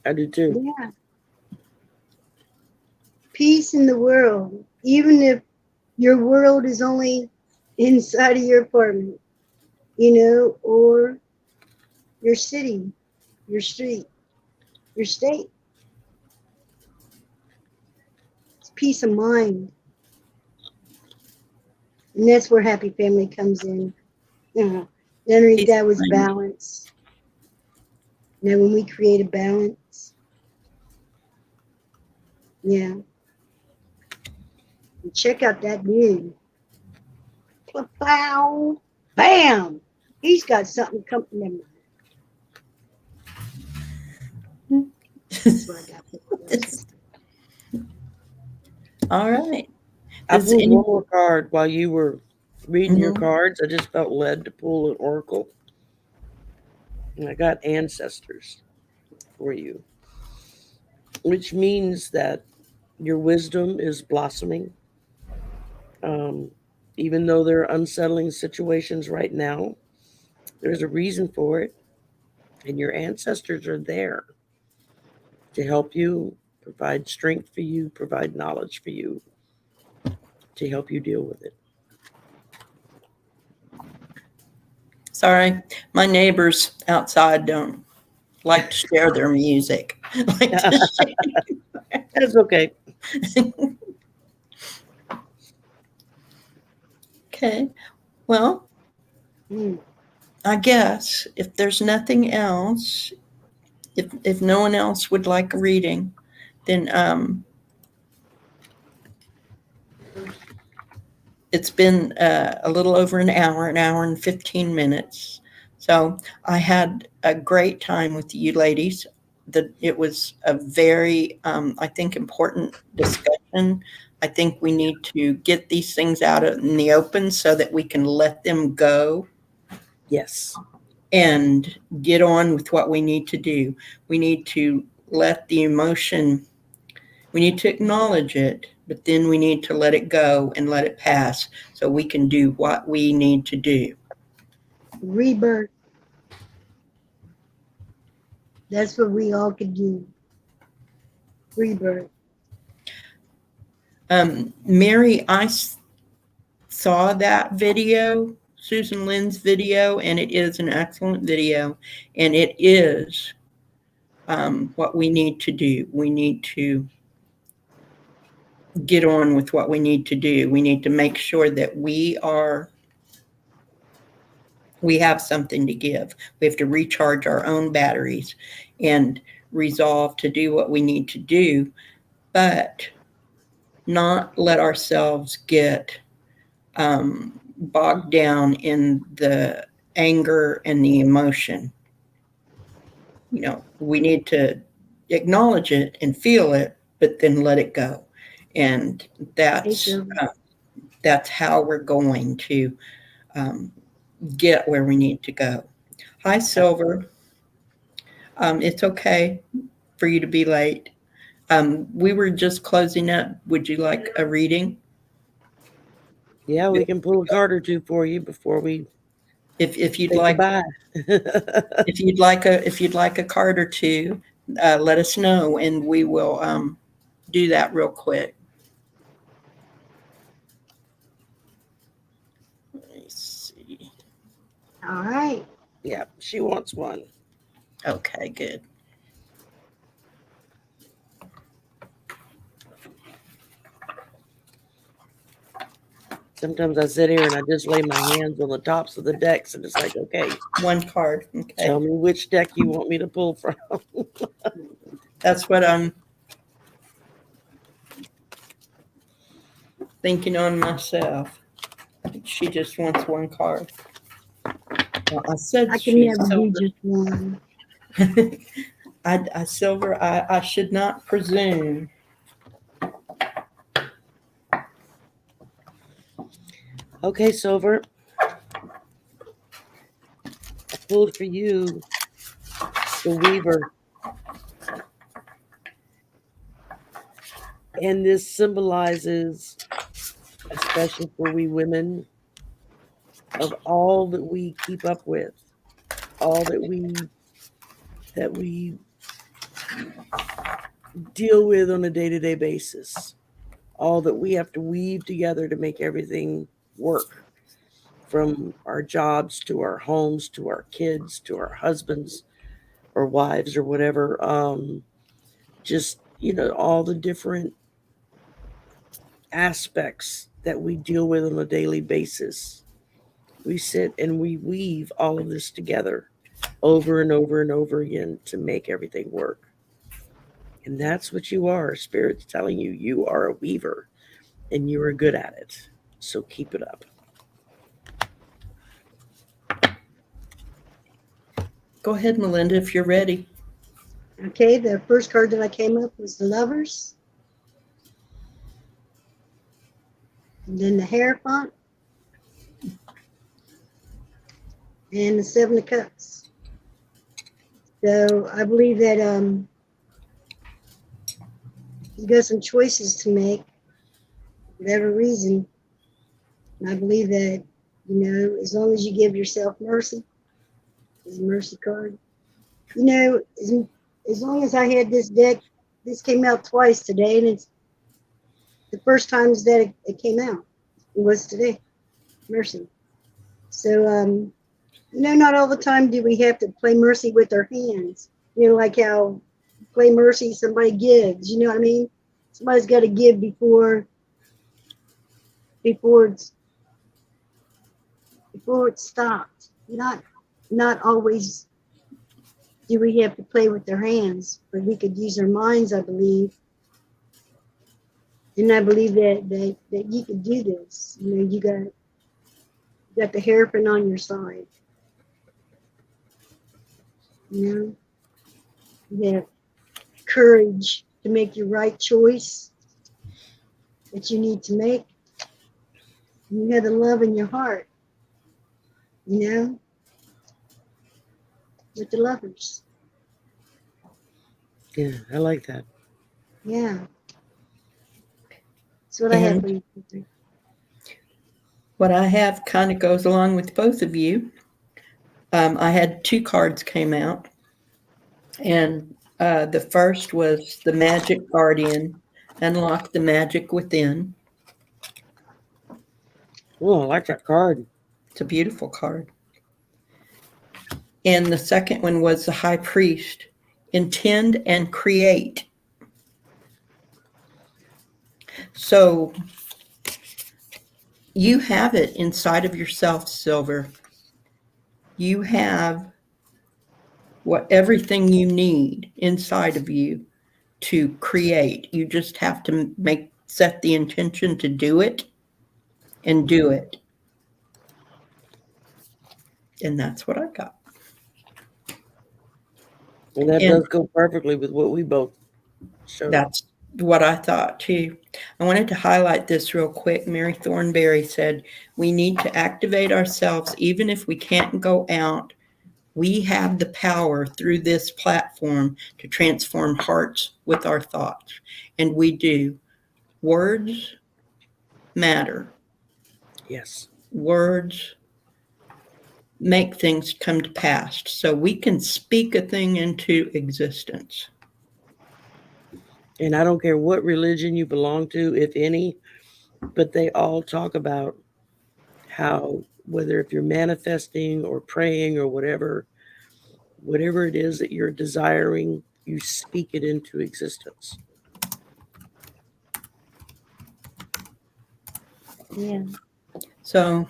I do too. Yeah. Peace in the world, even if your world is only inside of your apartment, or your city, your street, your state. It's peace of mind. And that's where happy family comes in. Underneath that was balance. When we create a balance, yeah. And check out that dude. Plow, bam! He's got something coming. That's what I got for All right. I pulled one more card while you were reading your cards. I just felt led to pull an oracle. And I got ancestors for you, which means that your wisdom is blossoming. Even though there are unsettling situations right now, there's a reason for it. And your ancestors are there to help you, provide strength for you, provide knowledge for you to help you deal with it. Sorry, my neighbors outside don't like to share their music. Like to share. That's okay. Okay. Well, Mm. I guess if there's nothing else, if no one else would like a reading, then it's been a little over an hour and 15 minutes. So I had a great time with you ladies. It was a very, I think, important discussion. I think we need to get these things out in the open so that we can let them go Yes. and get on with what we need to do. We need to let the emotion, we need to acknowledge it, but then we need to let it go and let it pass so we can do what we need to do. Rebirth. That's what we all could do. Rebirth. Mary, saw that video, Susan Lynn's video, and it is an excellent video, and it is what we need to do. We need to get on with what we need to do. We need to make sure that we have something to give. We have to recharge our own batteries and resolve to do what we need to do, but not let ourselves get bogged down in the anger and the emotion. You know, we need to acknowledge it and feel it, but then let it go. And that's how we're going to get where we need to go. Hi, Silver. It's okay for you to be late. We were just closing up. Would you like a reading? Yeah, we can pull a card or two for you before we If you'd say like, goodbye. if you'd like a card or two, let us know, and we will do that real quick. Let me see. All right. Yeah, she wants one. Okay, good. Sometimes I sit here and I just lay my hands on the tops of the decks and it's like, okay, One card. Okay. tell me which deck you want me to pull from. That's what I'm thinking on myself. She just wants one card. Well, I said I can she's never do Silver. just one. Silver, I should not presume. Okay, Silver. I pulled for you the Weaver. And this symbolizes, especially for we women, of all that we keep up with, all that we deal with on a day-to-day basis, all that we have to weave together to make everything work, from our jobs to our homes to our kids to our husbands or wives or whatever. Just, all the different aspects that we deal with on a daily basis. We sit and we weave all of this together over and over and over again to make everything work. And that's what you are. Spirit's telling you you are a weaver and you are good at it. So keep it up. Go ahead, Melinda, if you're ready. Okay, the first card that I came up was the Lovers. And then the Hierophant. And the Seven of Cups. So I believe that you got some choices to make, for whatever reason. And I believe that, as long as you give yourself mercy, is a mercy card. As long as I had this deck, this came out twice today, and it's the first times that it came out. It was today. Mercy. So, not all the time do we have to play mercy with our hands. Like how play mercy somebody gives. You know what I mean? Somebody's got to give before it's stopped. Not always do we have to play with their hands, but we could use our minds, I believe. And I believe that you could do this. You got the hairpin on your side. You have courage to make your right choice that you need to make. You have the love in your heart, with the lovers. Yeah, I like that. Yeah. That's what I have for you. What I have kind of goes along with both of you. I had 2 cards came out, and the first was the Magic Guardian, unlock the magic within. Oh, I like that card. It's a beautiful card. And the second one was the High Priest, intend and create. So you have it inside of yourself, Silver. You have everything you need inside of you to create. You just have to set the intention to do it and do it. And that's what I got. And that does go perfectly with what we both showed. That's what I thought too. I wanted to highlight this real quick. Mary Thornberry said, we need to activate ourselves even if we can't go out. We have the power through this platform to transform hearts with our thoughts. And we do. Words matter. Yes. Words make things come to pass. So we can speak a thing into existence. And I don't care what religion you belong to, if any, but they all talk about how, whether if you're manifesting or praying or whatever it is that you're desiring, you speak it into existence. Yeah. So,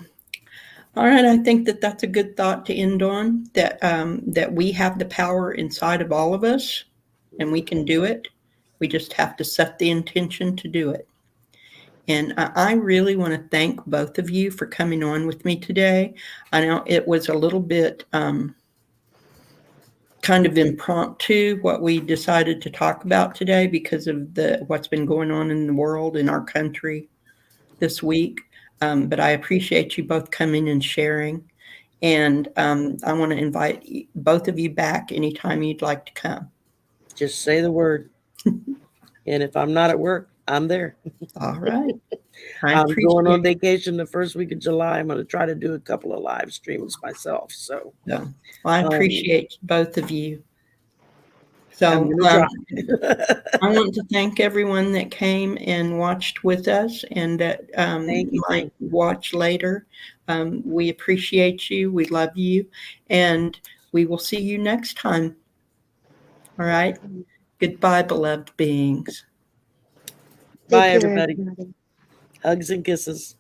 all right, I think that's a good thought to end on, that we have the power inside of all of us and we can do it. We just have to set the intention to do it. And I really want to thank both of you for coming on with me today. I know it was a little bit kind of impromptu what we decided to talk about today because of what's been going on in the world, in our country this week. But I appreciate you both coming and sharing. And I want to invite both of you back anytime you'd like to come. Just say the word. And if I'm not at work, I'm there. All right. I'm going on vacation the first week of July. I'm going to try to do a couple of live streams myself. So well, I appreciate both of you. So I want to thank everyone that came and watched with us and that might watch later. We appreciate you. We love you. And we will see you next time. All right. Goodbye, beloved beings. Bye, everybody. Hugs and kisses.